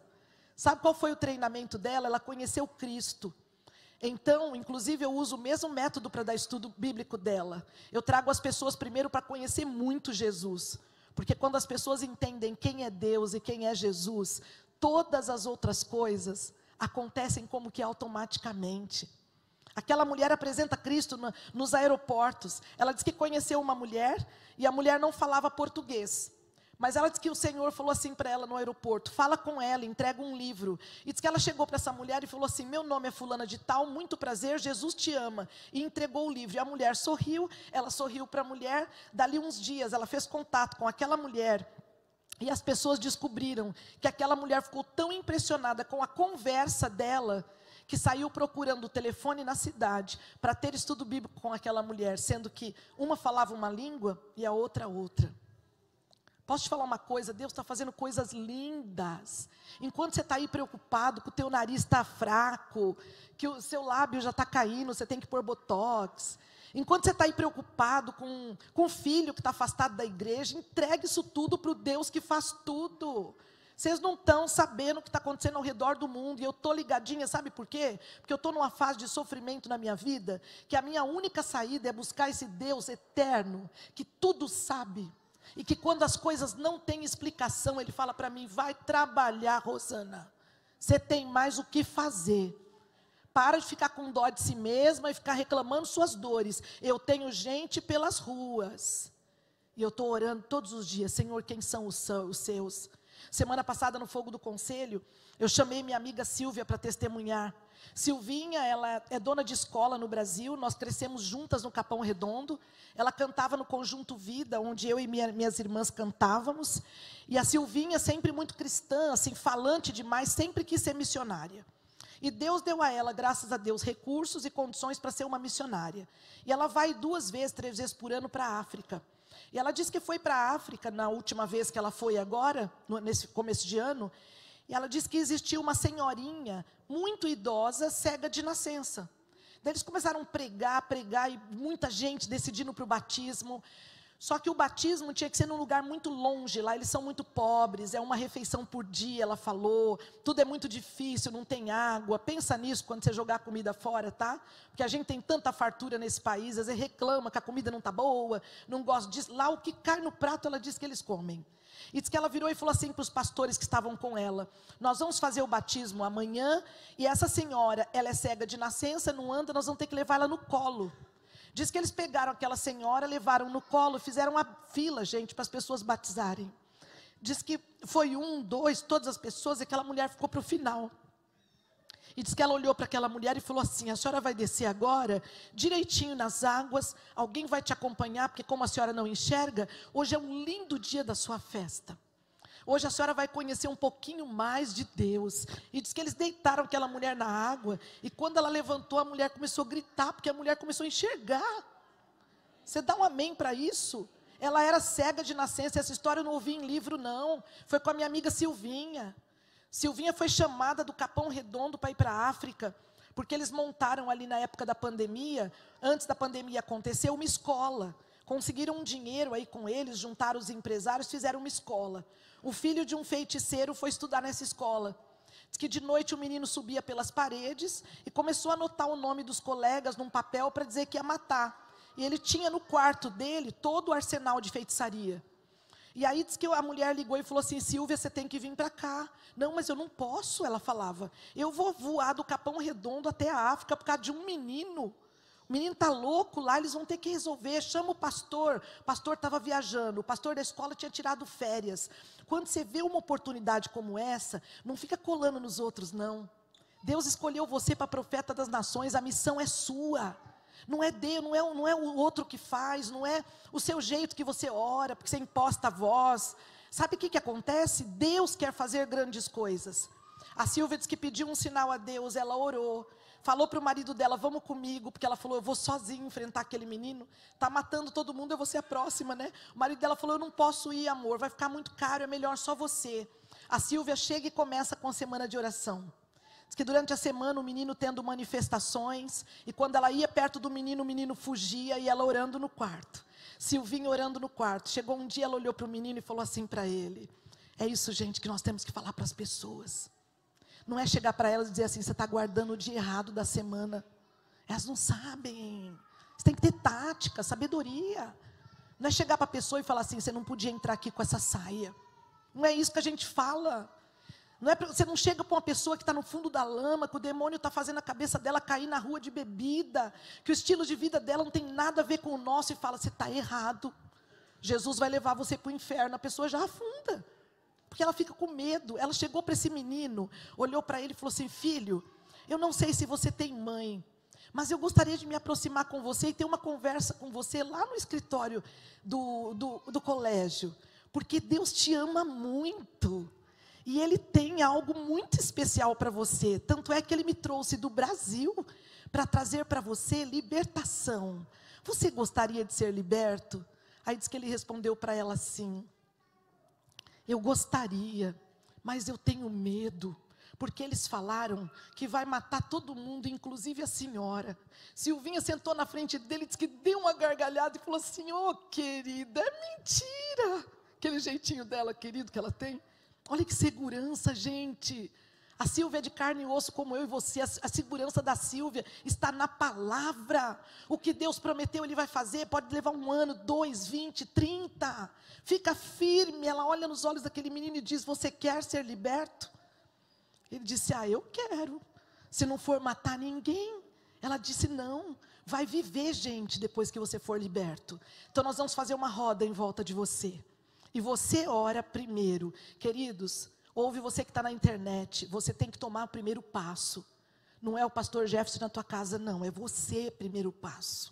Sabe qual foi o treinamento dela? Ela conheceu Cristo. Então, inclusive, eu uso o mesmo método para dar estudo bíblico dela. Eu trago as pessoas primeiro para conhecer muito Jesus. Porque quando as pessoas entendem quem é Deus e quem é Jesus, todas as outras coisas acontecem como que automaticamente. Aquela mulher apresenta Cristo nos aeroportos. Ela diz que conheceu uma mulher e a mulher não falava português. Mas ela diz que o Senhor falou assim para ela no aeroporto: fala com ela, entrega um livro. E diz que ela chegou para essa mulher e falou assim: meu nome é fulana de tal, muito prazer, Jesus te ama. E entregou o livro. E a mulher sorriu, ela sorriu para a mulher. Dali uns dias ela fez contato com aquela mulher. E as pessoas descobriram que aquela mulher ficou tão impressionada com a conversa dela, que saiu procurando o telefone na cidade para ter estudo bíblico com aquela mulher, sendo que uma falava uma língua e a outra outra. Posso te falar uma coisa? Deus está fazendo coisas lindas. Enquanto você está aí preocupado, que o teu nariz está fraco, que o seu lábio já está caindo, você tem que pôr botox. Enquanto você está aí preocupado com o filho que está afastado da igreja, entregue isso tudo para o Deus que faz tudo. Vocês não estão sabendo o que está acontecendo ao redor do mundo, e eu estou ligadinha, sabe por quê? Porque eu estou numa fase de sofrimento na minha vida, que a minha única saída é buscar esse Deus eterno, que tudo sabe. E que quando as coisas não têm explicação, Ele fala para mim: vai trabalhar, Rosana. Você tem mais o que fazer. Para de ficar com dó de si mesma e ficar reclamando suas dores. Eu tenho gente pelas ruas. E eu estou orando todos os dias: Senhor, quem são os seus? Semana passada, no Fogo do Conselho, eu chamei minha amiga Silvia para testemunhar. Silvinha, ela é dona de escola no Brasil, nós crescemos juntas no Capão Redondo. Ela cantava no Conjunto Vida, onde eu e minhas irmãs cantávamos. E a Silvinha, sempre muito cristã, assim, falante demais, sempre quis ser missionária. E Deus deu a ela, graças a Deus, recursos e condições para ser uma missionária. E ela vai 2 vezes, 3 vezes por ano para a África. E ela disse que foi para a África, na última vez que ela foi agora, nesse começo de ano. E ela disse que existia uma senhorinha, muito idosa, cega de nascença. Daí eles começaram a pregar, e muita gente decidindo para o batismo. Só que o batismo tinha que ser num lugar muito longe, lá eles são muito pobres, é uma refeição por dia, ela falou, tudo é muito difícil, não tem água. Pensa nisso quando você jogar comida fora, tá? Porque a gente tem tanta fartura nesse país, às vezes reclama que a comida não está boa, não gosta disso. Lá o que cai no prato, ela diz que eles comem. E diz que ela virou e falou assim para os pastores que estavam com ela: nós vamos fazer o batismo amanhã, e essa senhora, ela é cega de nascença, não anda, nós vamos ter que levar ela no colo. Diz que eles pegaram aquela senhora, levaram no colo, fizeram uma fila, gente, para as pessoas batizarem. Diz que foi 1, 2, todas as pessoas, e aquela mulher ficou para o final. E diz que ela olhou para aquela mulher e falou assim: a senhora vai descer agora, direitinho nas águas, alguém vai te acompanhar, porque como a senhora não enxerga, hoje é um lindo dia da sua festa. Hoje a senhora vai conhecer um pouquinho mais de Deus. E diz que eles deitaram aquela mulher na água, e quando ela levantou, a mulher começou a gritar, porque a mulher começou a enxergar. Você dá um amém para isso? Ela era cega de nascença, essa história eu não ouvi em livro não, foi com a minha amiga Silvinha. Silvinha foi chamada do Capão Redondo para ir para a África, porque eles montaram ali na época da pandemia, antes da pandemia acontecer, uma escola. Conseguiram um dinheiro aí com eles, juntaram os empresários, fizeram uma escola. O filho de um feiticeiro foi estudar nessa escola. Diz que de noite o menino subia pelas paredes e começou a anotar o nome dos colegas num papel para dizer que ia matar. E ele tinha no quarto dele todo o arsenal de feitiçaria. E aí diz que a mulher ligou e falou assim: Silvia, você tem que vir para cá. Não, mas eu não posso, ela falava. Eu vou voar do Capão Redondo até a África por causa de um menino. O menino está louco lá, eles vão ter que resolver. Chama o pastor estava viajando, o pastor da escola tinha tirado férias. Quando você vê uma oportunidade como essa, não fica colando nos outros não. Deus escolheu você para profeta das nações, a missão é sua. Não é Deus, não é o outro que faz, não é o seu jeito que você ora, porque você imposta a voz. Sabe o que acontece? Deus quer fazer grandes coisas. A Silvia disse que pediu um sinal a Deus, ela orou. Falou para o marido dela, vamos comigo, porque ela falou, eu vou sozinha enfrentar aquele menino, está matando todo mundo, eu vou ser a próxima, né? O marido dela falou, eu não posso ir, amor, vai ficar muito caro, é melhor só você. A Silvia chega e começa com a semana de oração. Diz que durante a semana o menino tendo manifestações, e quando ela ia perto do menino, o menino fugia e ela orando no quarto. Silvinha orando no quarto. Chegou um dia, ela olhou para o menino e falou assim para ele, é isso, gente, que nós temos que falar para as pessoas. Não é chegar para elas e dizer assim, você está guardando o dia errado da semana. Elas não sabem. Você tem que ter tática, sabedoria. Não é chegar para a pessoa e falar assim, você não podia entrar aqui com essa saia. Não é isso que a gente fala. Você não chega para uma pessoa que está no fundo da lama, que o demônio está fazendo a cabeça dela cair na rua de bebida, que o estilo de vida dela não tem nada a ver com o nosso, e fala, você está errado. Jesus vai levar você para o inferno. A pessoa já afunda. Porque ela fica com medo. Ela chegou para esse menino, olhou para ele e falou assim, filho, eu não sei se você tem mãe, mas eu gostaria de me aproximar com você e ter uma conversa com você lá no escritório do colégio, porque Deus te ama muito, e Ele tem algo muito especial para você, tanto é que Ele me trouxe do Brasil, para trazer para você libertação. Você gostaria de ser liberto? Aí diz que ele respondeu para ela assim, eu gostaria, mas eu tenho medo, porque eles falaram que vai matar todo mundo, inclusive a senhora. Silvinha sentou na frente dele, disse que deu uma gargalhada e falou assim, querida, é mentira. Aquele jeitinho dela, querido, que ela tem. Olha que segurança, gente. A Silvia é de carne e osso como eu e você. A segurança da Silvia está na palavra. O que Deus prometeu Ele vai fazer. Pode levar 1 ano, 2, 20, 30. Fica firme. Ela olha nos olhos daquele menino e diz, você quer ser liberto? Ele disse, eu quero. Se não for matar ninguém. Ela disse, não. Vai viver, gente, depois que você for liberto. Então nós vamos fazer uma roda em volta de você. E você ora primeiro. Queridos, ouve você que está na internet, você tem que tomar o primeiro passo. Não é o pastor Jefferson na tua casa, não. É você primeiro passo.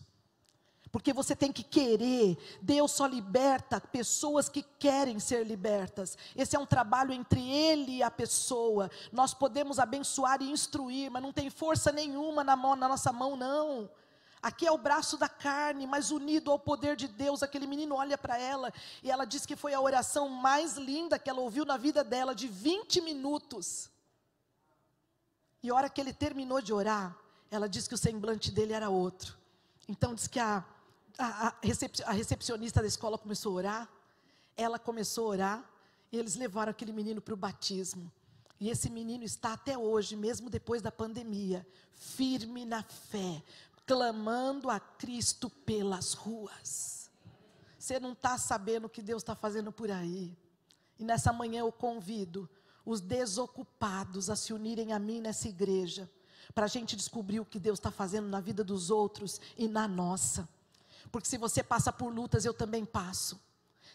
Porque você tem que querer. Deus só liberta pessoas que querem ser libertas. Esse é um trabalho entre Ele e a pessoa. Nós podemos abençoar e instruir, mas não tem força nenhuma na nossa mão, não. Aqui é o braço da carne, mas unido ao poder de Deus. Aquele menino olha para ela e ela diz que foi a oração mais linda que ela ouviu na vida dela, de 20 minutos. E a hora que ele terminou de orar, ela diz que o semblante dele era outro. Então diz que a recepcionista da escola começou a orar, ela começou a orar, e eles levaram aquele menino para o batismo. E esse menino está até hoje, mesmo depois da pandemia, firme na fé, clamando a Cristo pelas ruas. Você não está sabendo o que Deus está fazendo por aí. E nessa manhã eu convido os desocupados a se unirem a mim nessa igreja, para a gente descobrir o que Deus está fazendo na vida dos outros e na nossa. Porque se você passa por lutas, eu também passo.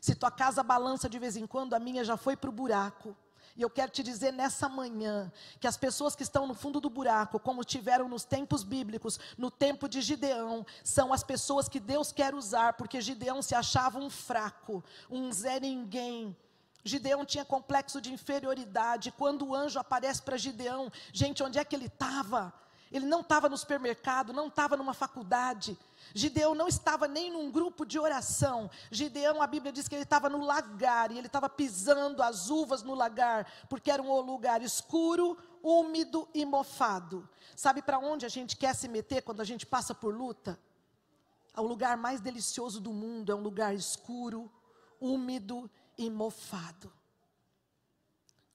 Se tua casa balança de vez em quando, a minha já foi para o buraco. E eu quero te dizer nessa manhã, que as pessoas que estão no fundo do buraco, como tiveram nos tempos bíblicos, no tempo de Gideão, são as pessoas que Deus quer usar, porque Gideão se achava um fraco, um Zé Ninguém. Gideão tinha complexo de inferioridade. Quando o anjo aparece para Gideão, gente, onde é que ele estava? Ele não estava no supermercado, não estava numa faculdade. Gideão não estava nem num grupo de oração. Gideão, a Bíblia diz que ele estava no lagar, e ele estava pisando as uvas no lagar, porque era um lugar escuro, úmido e mofado. Sabe para onde a gente quer se meter quando a gente passa por luta? O lugar mais delicioso do mundo é um lugar escuro, úmido e mofado.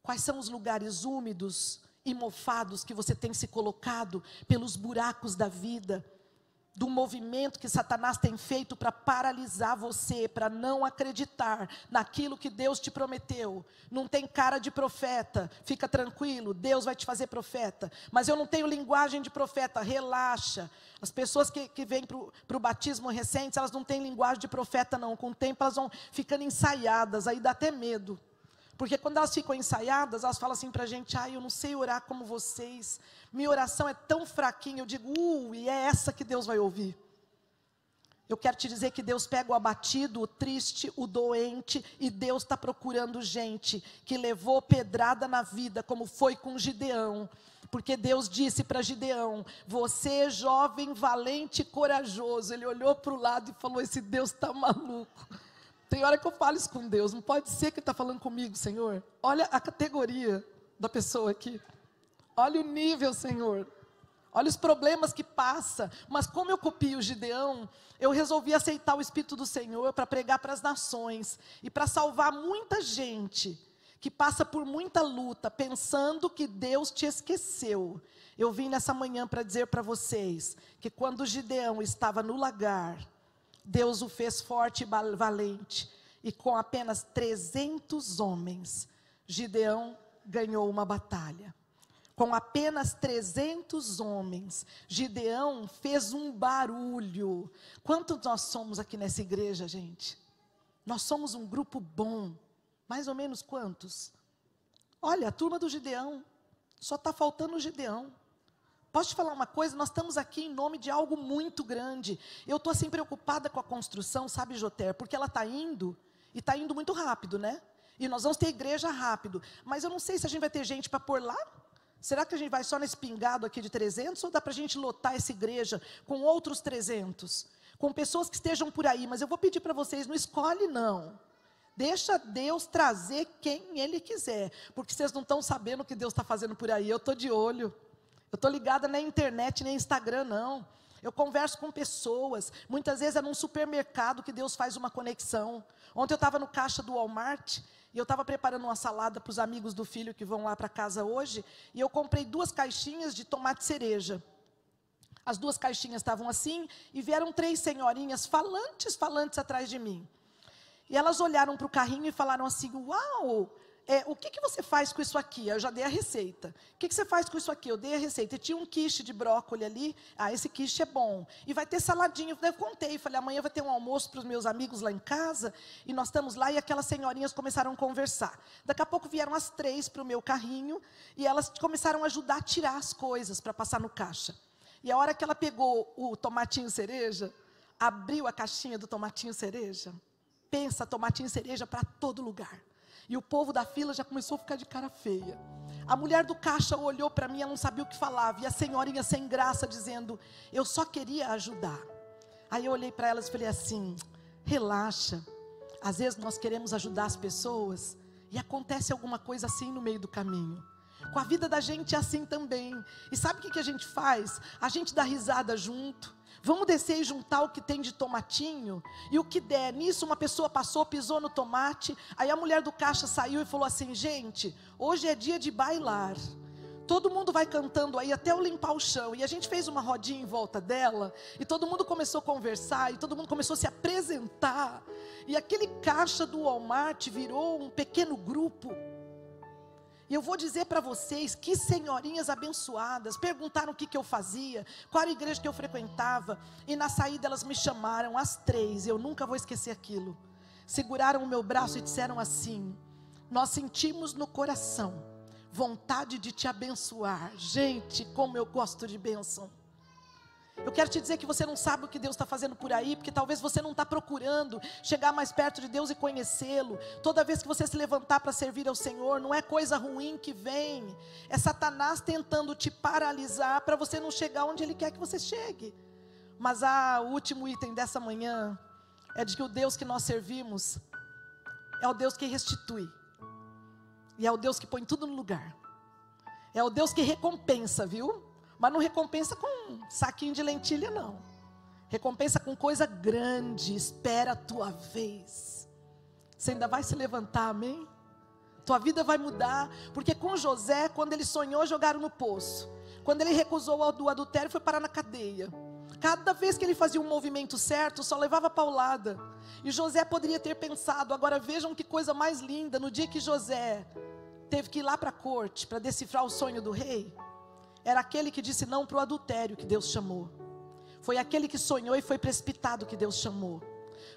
Quais são os lugares úmidos e mofados que você tem se colocado pelos buracos da vida, do movimento que Satanás tem feito para paralisar você, para não acreditar naquilo que Deus te prometeu? Não tem cara de profeta, fica tranquilo, Deus vai te fazer profeta. Mas eu não tenho linguagem de profeta, relaxa. As pessoas que vêm para o batismo recente, elas não têm linguagem de profeta não. Com o tempo elas vão ficando ensaiadas, aí dá até medo. Porque quando elas ficam ensaiadas, elas falam assim para a gente, eu não sei orar como vocês, minha oração é tão fraquinha. Eu digo, e é essa que Deus vai ouvir. Eu quero te dizer que Deus pega o abatido, o triste, o doente, e Deus está procurando gente que levou pedrada na vida, como foi com Gideão. Porque Deus disse para Gideão: você, jovem, valente e corajoso. Ele olhou para o lado e falou: esse Deus está maluco. Tem hora que eu falo isso com Deus, não pode ser que ele está falando comigo, Senhor. Olha a categoria da pessoa aqui. Olha o nível, Senhor. Olha os problemas que passa. Mas como eu copio o Gideão, eu resolvi aceitar o Espírito do Senhor para pregar para as nações e para salvar muita gente que passa por muita luta, pensando que Deus te esqueceu. Eu vim nessa manhã para dizer para vocês que quando Gideão estava no lagar, Deus o fez forte e valente, e com apenas 300 homens, Gideão ganhou uma batalha. Com apenas 300 homens, Gideão fez um barulho. Quantos nós somos aqui nessa igreja, gente? Nós somos um grupo bom. Mais ou menos quantos? Olha, a turma do Gideão. Só está faltando o Gideão. Posso te falar uma coisa? Nós estamos aqui em nome de algo muito grande. Eu estou assim preocupada com a construção, sabe, Joter? Porque ela está indo, e está indo muito rápido, né? E nós vamos ter igreja rápido. Mas eu não sei se a gente vai ter gente para pôr lá. Será que a gente vai só nesse pingado aqui de 300? Ou dá para a gente lotar essa igreja com outros 300? Com pessoas que estejam por aí. Mas eu vou pedir para vocês, não escolhe não. Deixa Deus trazer quem Ele quiser. Porque vocês não estão sabendo o que Deus está fazendo por aí. Eu estou de olho. Eu estou ligada nem internet, nem Instagram, não. Eu converso com pessoas. Muitas vezes é num supermercado que Deus faz uma conexão. Ontem eu estava no caixa do Walmart e eu estava preparando uma salada para os amigos do filho que vão lá para casa hoje. E eu comprei 2 caixinhas de tomate cereja. As 2 caixinhas estavam assim e vieram 3 senhorinhas falantes atrás de mim. E elas olharam para o carrinho e falaram assim: uau! O que você faz com isso aqui? Eu já dei a receita. O que você faz com isso aqui? Eu dei a receita. E tinha um quiche de brócolis ali. Esse quiche é bom. E vai ter saladinho. Eu contei, falei, amanhã vai ter um almoço para os meus amigos lá em casa. E nós estamos lá e aquelas senhorinhas começaram a conversar. Daqui a pouco vieram as 3 para o meu carrinho. E elas começaram a ajudar a tirar as coisas para passar no caixa. E a hora que ela pegou o tomatinho cereja, abriu a caixinha do tomatinho cereja. Pensa, tomatinho cereja para todo lugar. E o povo da fila já começou a ficar de cara feia. A mulher do caixa olhou para mim, ela não sabia o que falava. E a senhorinha sem graça dizendo: eu só queria ajudar. Aí eu olhei para elas e falei assim: relaxa. Às vezes nós queremos ajudar as pessoas e acontece alguma coisa assim no meio do caminho. Com a vida da gente é assim também. E sabe o que a gente faz? A gente dá risada junto. Vamos descer e juntar o que tem de tomatinho. E o que der. Nisso uma pessoa passou, pisou no tomate. Aí a mulher do caixa saiu e falou assim: gente, hoje é dia de bailar. Todo mundo vai cantando aí até eu limpar o chão. E a gente fez uma rodinha em volta dela. E todo mundo começou a conversar. E todo mundo começou a se apresentar. E aquele caixa do Walmart virou um pequeno grupo. E eu vou dizer para vocês, que senhorinhas abençoadas, perguntaram o que eu fazia, qual era a igreja que eu frequentava, e na saída elas me chamaram, as 3, eu nunca vou esquecer aquilo. Seguraram o meu braço e disseram assim: nós sentimos no coração vontade de te abençoar. Gente, como eu gosto de bênção. Eu quero te dizer que você não sabe o que Deus está fazendo por aí, porque talvez você não está procurando chegar mais perto de Deus e conhecê-lo. Toda vez que você se levantar para servir ao Senhor, não é coisa ruim que vem, é Satanás tentando te paralisar para você não chegar onde Ele quer que você chegue. Mas o último item dessa manhã é de que o Deus que nós servimos é o Deus que restitui, e é o Deus que põe tudo no lugar, é o Deus que recompensa, viu? Mas não recompensa com um saquinho de lentilha, não. Recompensa com coisa grande. Espera a tua vez. Você ainda vai se levantar, amém? Tua vida vai mudar. Porque com José, quando ele sonhou, jogaram no poço. Quando ele recusou o adultério, foi parar na cadeia. Cada vez que ele fazia um movimento certo, só levava paulada. E José poderia ter pensado: agora vejam que coisa mais linda. No dia que José teve que ir lá para a corte, para decifrar o sonho do rei, era aquele que disse não para o adultério que Deus chamou. Foi aquele que sonhou e foi precipitado que Deus chamou.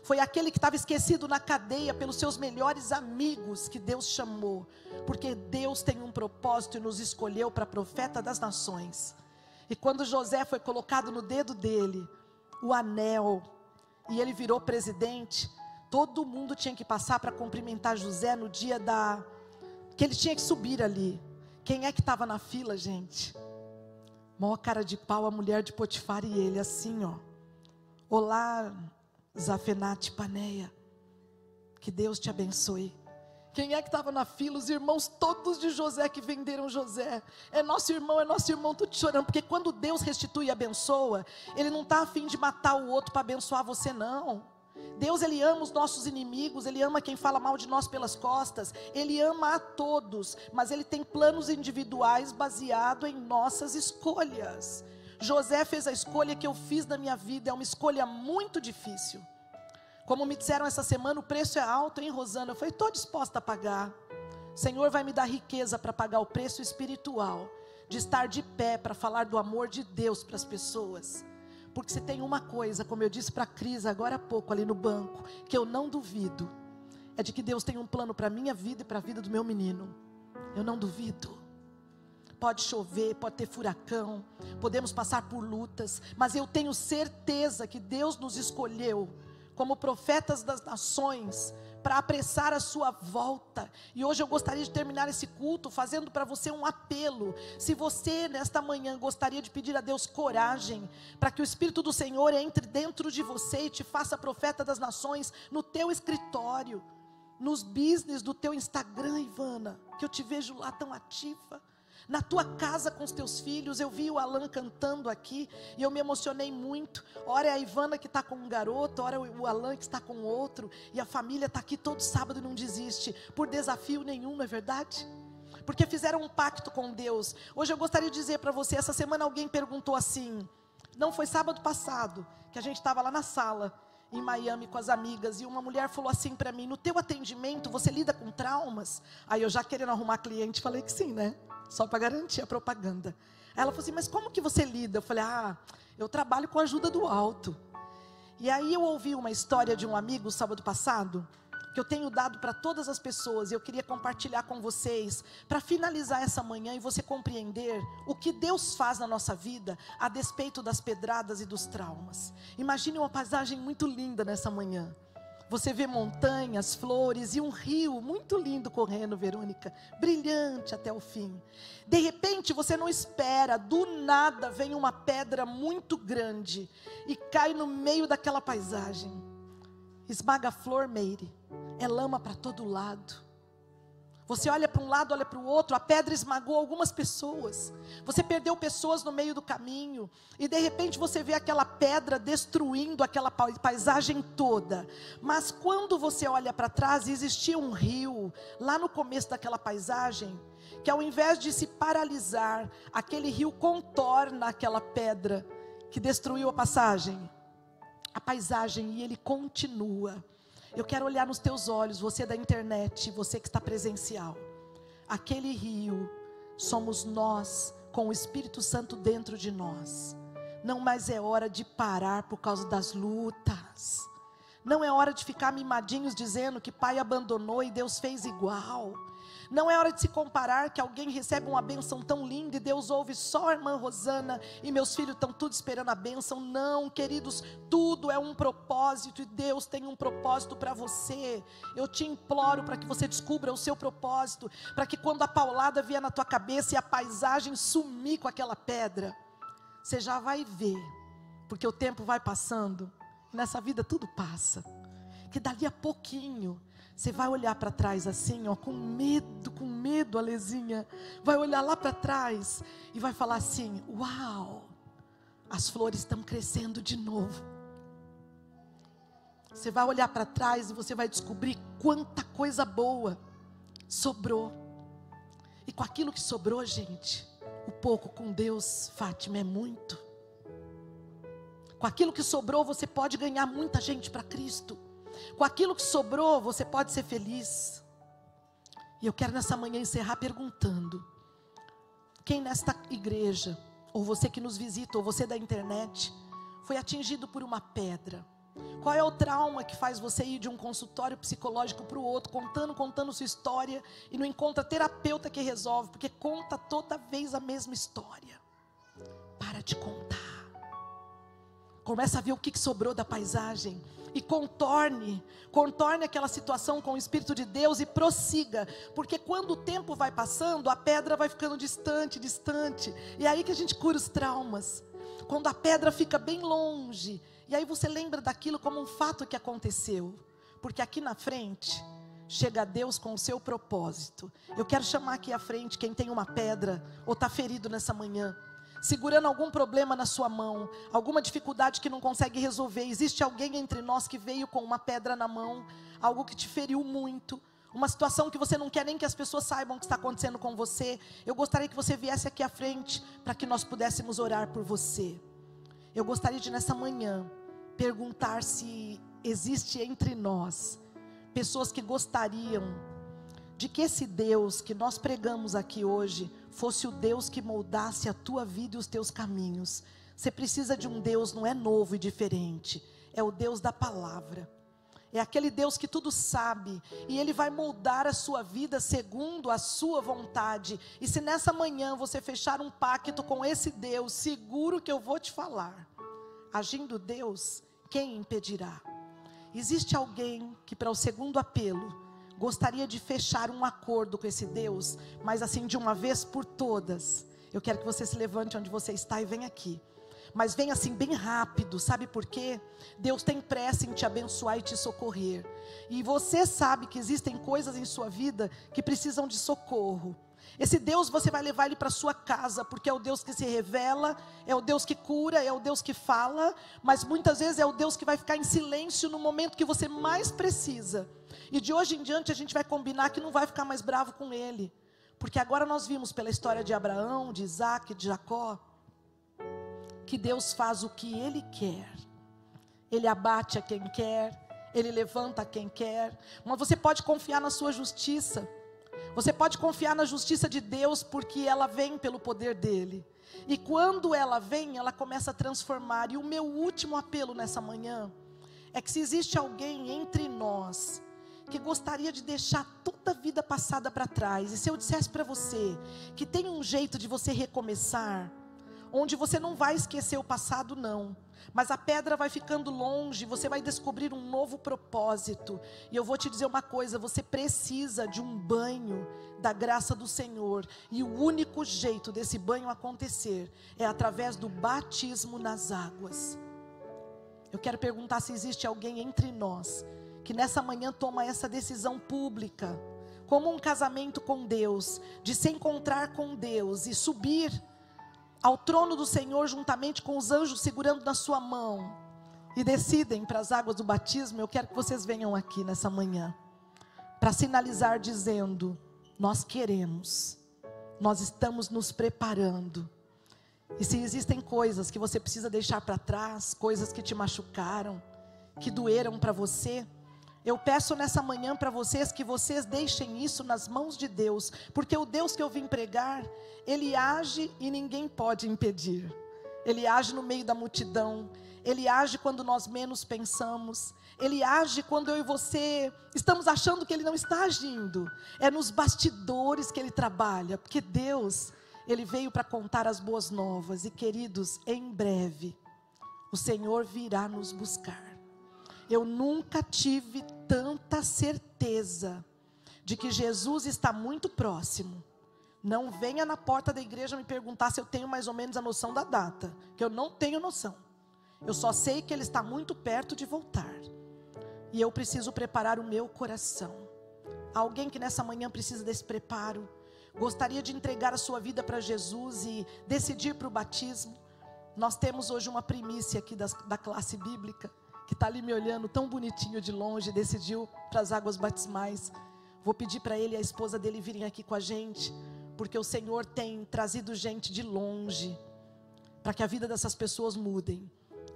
Foi aquele que estava esquecido na cadeia pelos seus melhores amigos que Deus chamou. Porque Deus tem um propósito e nos escolheu para profeta das nações. E quando José foi colocado no dedo dele o anel, e ele virou presidente, todo mundo tinha que passar para cumprimentar José no dia que ele tinha que subir ali. Quem é que estava na fila, gente? Maior cara de pau, a mulher de Potifar e ele, assim, ó. Olá, Zafenate Paneia, que Deus te abençoe. Quem é que estava na fila? Os irmãos todos de José que venderam José. É nosso irmão, estou te chorando. Porque quando Deus restitui e abençoa, Ele não está a fim de matar o outro para abençoar você, não. Deus, Ele ama os nossos inimigos, Ele ama quem fala mal de nós pelas costas, Ele ama a todos, mas Ele tem planos individuais baseados em nossas escolhas. José fez a escolha que eu fiz na minha vida, é uma escolha muito difícil. Como me disseram essa semana, o preço é alto, hein, Rosana? Eu falei, estou disposta a pagar. O Senhor vai me dar riqueza para pagar o preço espiritual, de estar de pé para falar do amor de Deus para as pessoas. Porque se tem uma coisa, como eu disse para a Cris agora há pouco ali no banco, que eu não duvido, é de que Deus tem um plano para a minha vida e para a vida do meu menino. Eu não duvido. Pode chover, pode ter furacão, podemos passar por lutas, mas eu tenho certeza que Deus nos escolheu como profetas das nações, para apressar a sua volta. E hoje eu gostaria de terminar esse culto fazendo para você um apelo. Se você nesta manhã gostaria de pedir a Deus coragem, para que o Espírito do Senhor entre dentro de você e te faça profeta das nações, no teu escritório, nos business do teu Instagram, Ivana, que eu te vejo lá tão ativa, na tua casa com os teus filhos. Eu vi o Alan cantando aqui e eu me emocionei muito. Ora é a Ivana que está com um garoto, ora o Alan que está com outro, e a família está aqui todo sábado e não desiste, por desafio nenhum, não é verdade? Porque fizeram um pacto com Deus. Hoje eu gostaria de dizer para você, essa semana alguém perguntou assim, não foi sábado passado, que a gente estava lá na sala, em Miami com as amigas, e uma mulher falou assim para mim, no teu atendimento você lida com traumas? Aí eu já querendo arrumar cliente, falei que sim, né? Só para garantir a propaganda. Ela falou assim, mas como que você lida? Eu falei, eu trabalho com a ajuda do alto. E aí eu ouvi uma história de um amigo sábado passado, que eu tenho dado para todas as pessoas, e eu queria compartilhar com vocês, para finalizar essa manhã e você compreender o que Deus faz na nossa vida, a despeito das pedradas e dos traumas. Imagine uma paisagem muito linda nessa manhã. Você vê montanhas, flores e um rio muito lindo correndo, Verônica, brilhante até o fim. De repente você não espera, do nada vem uma pedra muito grande e cai no meio daquela paisagem. Esmaga a flor, Meire, é lama para todo lado. Você olha para um lado, olha para o outro, a pedra esmagou algumas pessoas. Você perdeu pessoas no meio do caminho. E de repente você vê aquela pedra destruindo aquela paisagem toda. Mas quando você olha para trás, existia um rio, lá no começo daquela paisagem, que ao invés de se paralisar, aquele rio contorna aquela pedra que destruiu a paisagem, e ele continua. Eu quero olhar nos teus olhos, você da internet, você que está presencial. Aquele rio somos nós, com o Espírito Santo dentro de nós. Não mais é hora de parar por causa das lutas. Não é hora de ficar mimadinhos dizendo que pai abandonou e Deus fez igual. Não é hora de se comparar que alguém recebe uma bênção tão linda e Deus ouve só a irmã Rosana e meus filhos estão tudo esperando a bênção. Não, queridos, tudo é um propósito e Deus tem um propósito para você. Eu te imploro para que você descubra o seu propósito, para que quando a paulada vier na tua cabeça e a paisagem sumir com aquela pedra, você já vai ver, porque o tempo vai passando e nessa vida tudo passa, que dali a pouquinho você vai olhar para trás assim, ó, com medo, Alezinha. Vai olhar lá para trás e vai falar assim, uau, as flores estão crescendo de novo. Você vai olhar para trás e você vai descobrir quanta coisa boa sobrou. E com aquilo que sobrou, gente, o pouco com Deus, Fátima, é muito. Com aquilo que sobrou, você pode ganhar muita gente para Cristo. Com aquilo que sobrou, você pode ser feliz. E eu quero nessa manhã encerrar perguntando: quem nesta igreja, ou você que nos visita, ou você da internet, foi atingido por uma pedra? Qual é o trauma que faz você ir de um consultório psicológico para o outro, contando sua história, e não encontra terapeuta que resolve, porque conta toda vez a mesma história? Para de contar. Começa a ver o que sobrou da paisagem. E contorne aquela situação com o Espírito de Deus e prossiga. Porque quando o tempo vai passando, a pedra vai ficando distante. E é aí que a gente cura os traumas. Quando a pedra fica bem longe. E aí você lembra daquilo como um fato que aconteceu. Porque aqui na frente chega Deus com o seu propósito. Eu quero chamar aqui à frente quem tem uma pedra ou está ferido nessa manhã, segurando algum problema na sua mão, alguma dificuldade que não consegue resolver. Existe alguém entre nós que veio com uma pedra na mão, algo que te feriu muito, uma situação que você não quer nem que as pessoas saibam o que está acontecendo com você. Eu gostaria que você viesse aqui à frente para que nós pudéssemos orar por você. Eu gostaria de nessa manhã perguntar se existe entre nós pessoas que gostariam de que esse Deus que nós pregamos aqui hoje fosse o Deus que moldasse a tua vida e os teus caminhos. Você precisa de um Deus, não é novo e diferente, é o Deus da palavra. É aquele Deus que tudo sabe, e Ele vai moldar a sua vida segundo a sua vontade. E se nessa manhã você fechar um pacto com esse Deus, seguro que eu vou te falar, agindo Deus, quem impedirá? Existe alguém que para o segundo apelo gostaria de fechar um acordo com esse Deus, mas assim de uma vez por todas? Eu quero que você se levante onde você está e venha aqui. Mas venha assim bem rápido, sabe por quê? Deus tem pressa em te abençoar e te socorrer. E você sabe que existem coisas em sua vida que precisam de socorro. Esse Deus você vai levar ele para sua casa, porque é o Deus que se revela, é o Deus que cura, é o Deus que fala, mas muitas vezes é o Deus que vai ficar em silêncio no momento que você mais precisa. E de hoje em diante a gente vai combinar que não vai ficar mais bravo com ele, porque agora nós vimos pela história de Abraão, de Isaac, de Jacó, que Deus faz o que Ele quer. Ele abate a quem quer, Ele levanta a quem quer, mas você pode confiar na sua justiça. Você pode confiar na justiça de Deus, porque ela vem pelo poder dEle. E quando ela vem, ela começa a transformar. E o meu último apelo nessa manhã é que se existe alguém entre nós que gostaria de deixar toda a vida passada para trás, e se eu dissesse para você que tem um jeito de você recomeçar, onde você não vai esquecer o passado não, mas a pedra vai ficando longe, você vai descobrir um novo propósito. E eu vou te dizer uma coisa, você precisa de um banho da graça do Senhor, e o único jeito desse banho acontecer é através do batismo nas águas. Eu quero perguntar se existe alguém entre nós que nessa manhã toma essa decisão pública, como um casamento com Deus, de se encontrar com Deus e subir ao trono do Senhor juntamente com os anjos segurando na sua mão, e decidem para as águas do batismo. Eu quero que vocês venham aqui nessa manhã para sinalizar dizendo: nós queremos, nós estamos nos preparando. E se existem coisas que você precisa deixar para trás, coisas que te machucaram, que doeram para você, eu peço nessa manhã para vocês que vocês deixem isso nas mãos de Deus, porque o Deus que eu vim pregar, Ele age e ninguém pode impedir. Ele age no meio da multidão, Ele age quando nós menos pensamos, Ele age quando eu e você estamos achando que Ele não está agindo. É nos bastidores que Ele trabalha, porque Deus, Ele veio para contar as boas novas. E queridos, em breve o Senhor virá nos buscar. Eu nunca tive tanta certeza de que Jesus está muito próximo. Não venha na porta da igreja me perguntar se eu tenho mais ou menos a noção da data, que eu não tenho noção. Eu só sei que Ele está muito perto de voltar. E eu preciso preparar o meu coração. Alguém que nessa manhã precisa desse preparo, gostaria de entregar a sua vida para Jesus e decidir para o batismo. Nós temos hoje uma primícia aqui da classe bíblica, que está ali me olhando tão bonitinho de longe, decidiu para as águas batismais. Vou pedir para ele e a esposa dele virem aqui com a gente, porque o Senhor tem trazido gente de longe, para que a vida dessas pessoas mudem.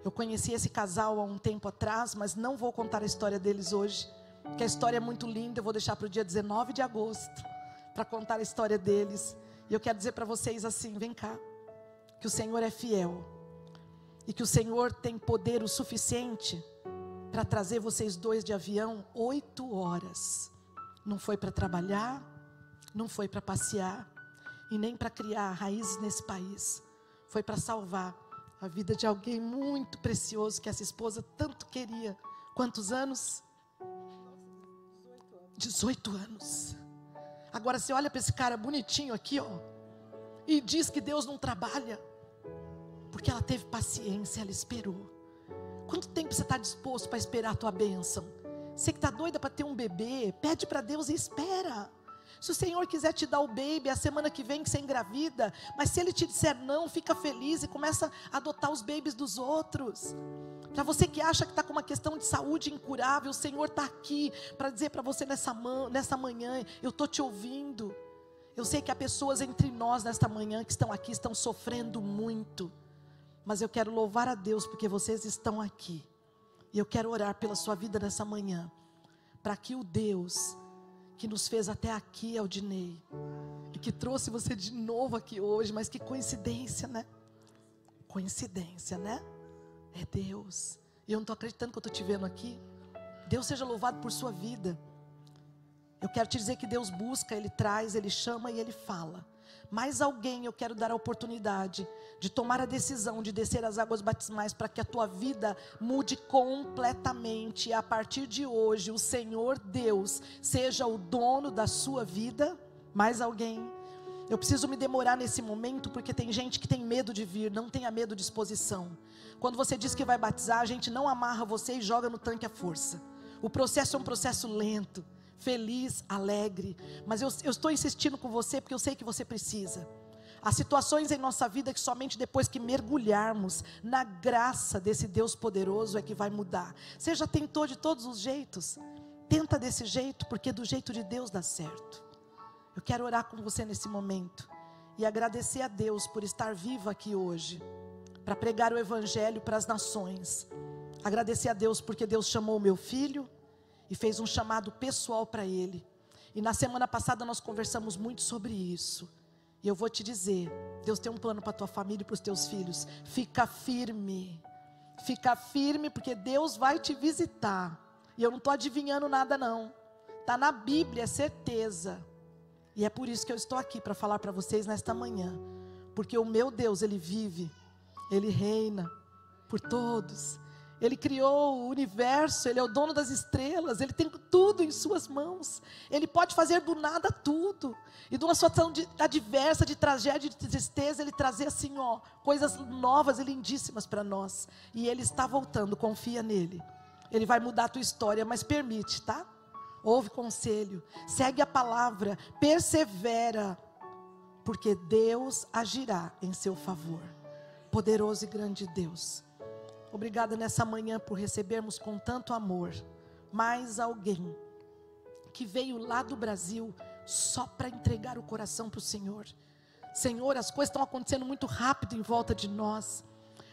Eu conheci esse casal há um tempo atrás, mas não vou contar a história deles hoje, porque a história é muito linda. Eu vou deixar para o dia 19 de agosto, para contar a história deles. E eu quero dizer para vocês assim, vem cá, que o Senhor é fiel, e que o Senhor tem poder o suficiente para trazer vocês dois de avião 8 horas. Não foi para trabalhar, não foi para passear, e nem para criar raízes nesse país. Foi para salvar a vida de alguém muito precioso que essa esposa tanto queria. Quantos anos? 18 anos. Agora você olha para esse cara bonitinho aqui, ó, e diz que Deus não trabalha, porque ela teve paciência, ela esperou. Quanto tempo você está disposto para esperar a tua bênção? Você que está doida para ter um bebê, pede para Deus e espera. Se o Senhor quiser te dar o baby, a semana que vem que você engravida, mas se Ele te disser não, fica feliz e começa a adotar os babies dos outros. Para você que acha que está com uma questão de saúde incurável, o Senhor está aqui para dizer para você nessa manhã, eu estou te ouvindo. Eu sei que há pessoas entre nós nesta manhã que estão aqui, estão sofrendo muito, mas eu quero louvar a Deus porque vocês estão aqui. E eu quero orar pela sua vida nessa manhã, para que o Deus que nos fez até aqui, Aldinei, e que trouxe você de novo aqui hoje, mas que coincidência, né? Coincidência, né? É Deus. E eu não estou acreditando que eu estou te vendo aqui. Deus seja louvado por sua vida. Eu quero te dizer que Deus busca, Ele traz, Ele chama e Ele fala. Mais alguém eu quero dar a oportunidade de tomar a decisão de descer as águas batismais para que a tua vida mude completamente. E a partir de hoje o Senhor Deus seja o dono da sua vida. Mais alguém? Eu preciso me demorar nesse momento porque tem gente que tem medo de vir. Não tenha medo de exposição. Quando você diz que vai batizar, a gente não amarra você e joga no tanque à força. O processo é um processo lento, feliz, alegre, mas eu estou insistindo com você porque eu sei que você precisa. Há situações em nossa vida que somente depois que mergulharmos na graça desse Deus poderoso é que vai mudar. Você já tentou de todos os jeitos? Tenta desse jeito, porque do jeito de Deus dá certo. Eu quero orar com você nesse momento e agradecer a Deus por estar viva aqui hoje, para pregar o Evangelho para as nações. Agradecer a Deus porque Deus chamou o meu filho e fez um chamado pessoal para ele. E na semana passada nós conversamos muito sobre isso. E eu vou te dizer, Deus tem um plano para a tua família e para os teus filhos. Fica firme porque Deus vai te visitar. E eu não estou adivinhando nada não. Está na Bíblia, é certeza. E é por isso que eu estou aqui para falar para vocês nesta manhã. Porque o meu Deus, Ele vive, Ele reina por todos. Ele criou o universo, Ele é o dono das estrelas, Ele tem tudo em suas mãos. Ele pode fazer do nada tudo. E de uma situação adversa, de tragédia, de tristeza, Ele trazer assim, ó, coisas novas e lindíssimas para nós. E Ele está voltando, confia nele. Ele vai mudar a tua história, mas permite, tá? Ouve conselho, segue a palavra, persevera, porque Deus agirá em seu favor. Poderoso e grande Deus. Obrigada nessa manhã por recebermos com tanto amor mais alguém que veio lá do Brasil só para entregar o coração para o Senhor. Senhor, as coisas estão acontecendo muito rápido em volta de nós.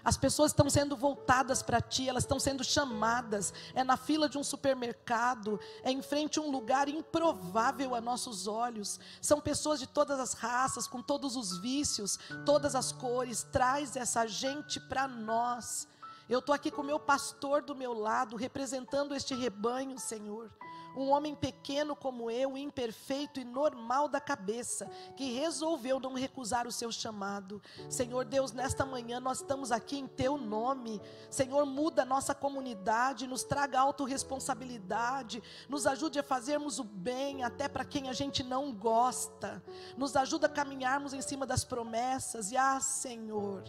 As pessoas estão sendo voltadas para Ti, elas estão sendo chamadas. É na fila de um supermercado, é em frente a um lugar improvável a nossos olhos. São pessoas de todas as raças, com todos os vícios, todas as cores. Traz essa gente para nós. Eu estou aqui com o meu pastor do meu lado, representando este rebanho, Senhor. Um homem pequeno como eu, imperfeito e normal da cabeça, que resolveu não recusar o seu chamado. Senhor Deus, nesta manhã nós estamos aqui em Teu nome. Senhor, muda a nossa comunidade, nos traga autorresponsabilidade, nos ajude a fazermos o bem até para quem a gente não gosta. Nos ajuda a caminharmos em cima das promessas. E Senhor,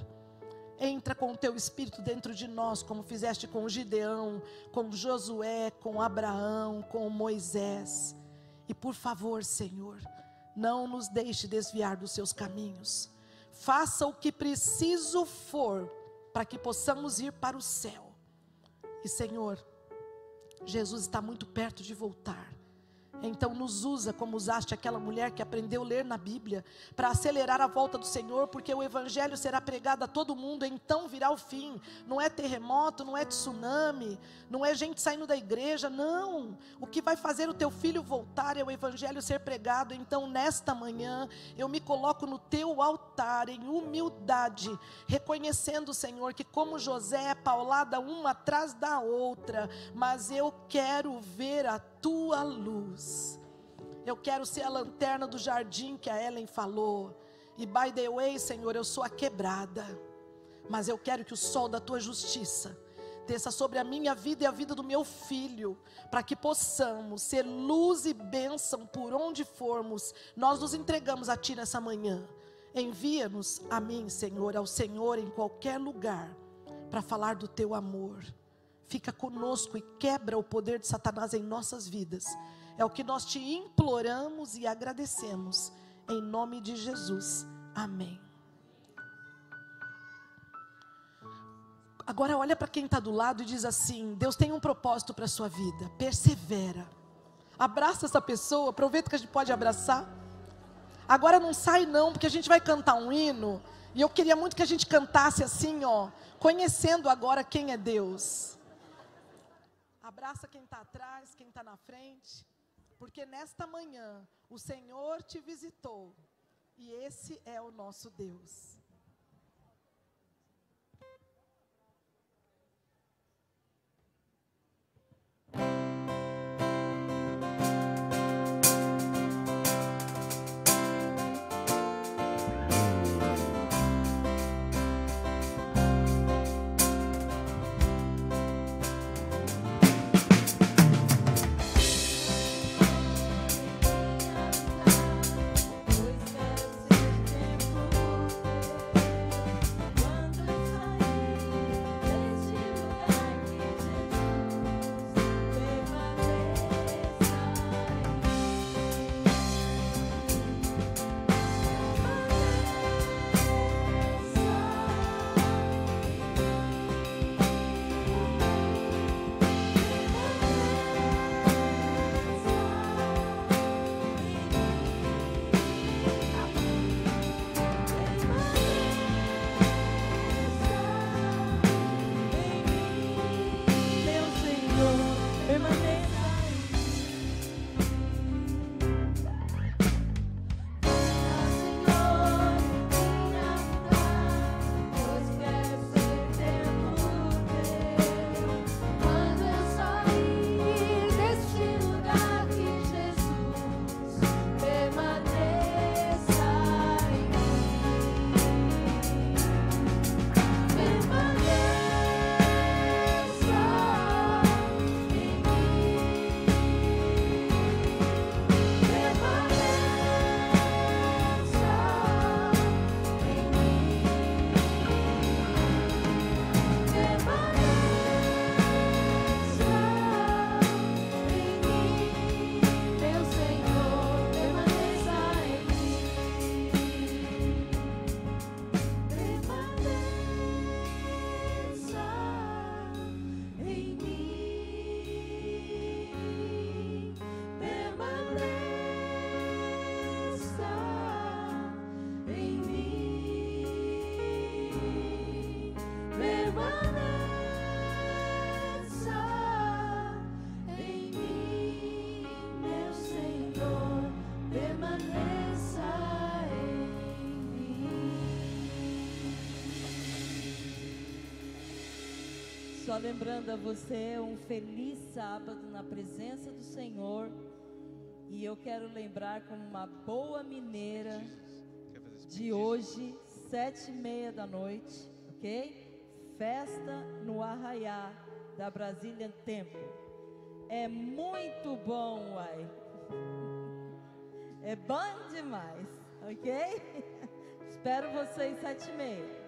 entra com o Teu Espírito dentro de nós, como fizeste com Gideão, com Josué, com Abraão, com Moisés. E por favor, Senhor, não nos deixe desviar dos Seus caminhos. Faça o que preciso for, para que possamos ir para o céu. E Senhor, Jesus está muito perto de voltar. Então nos usa como usaste aquela mulher que aprendeu a ler na Bíblia, para acelerar a volta do Senhor, porque o Evangelho será pregado a todo mundo, então virá o fim. Não é terremoto, não é tsunami, não é gente saindo da igreja, não. O que vai fazer o Teu Filho voltar é o Evangelho ser pregado. Então nesta manhã eu me coloco no Teu altar em humildade, reconhecendo, Senhor, que como José é paulada uma atrás da outra, mas eu quero ver a Tua luz. Eu quero ser a lanterna do jardim que a Ellen falou. E by the way, Senhor, eu sou a quebrada. mas eu quero que o sol da tua justiça desça sobre a minha vida e a vida do meu filho, para que possamos ser luz e bênção por onde formos. Nós nos entregamos a ti nessa manhã. Envia-nos a mim, Senhor, ao Senhor em qualquer lugar, para falar do teu amor. Fica conosco e quebra o poder de Satanás em nossas vidas. É o que nós te imploramos e agradecemos, em nome de Jesus, amém. Agora olha para quem está do lado e diz assim: Deus tem um propósito para a sua vida, persevera. Abraça essa pessoa, aproveita que a gente pode abraçar. Agora não sai não, porque a gente vai cantar um hino, e eu queria muito que a gente cantasse assim, ó, conhecendo agora quem é Deus. Abraça quem está atrás, quem está na frente, porque nesta manhã o Senhor te visitou, e esse é o nosso Deus. Só lembrando a você, um feliz sábado na presença do Senhor. E eu quero lembrar, como uma boa mineira, de hoje, 7h30 da noite, ok? Festa no Arraiá da Brazilian Temple. É muito bom, uai. É bom demais, ok? Espero vocês 7h30.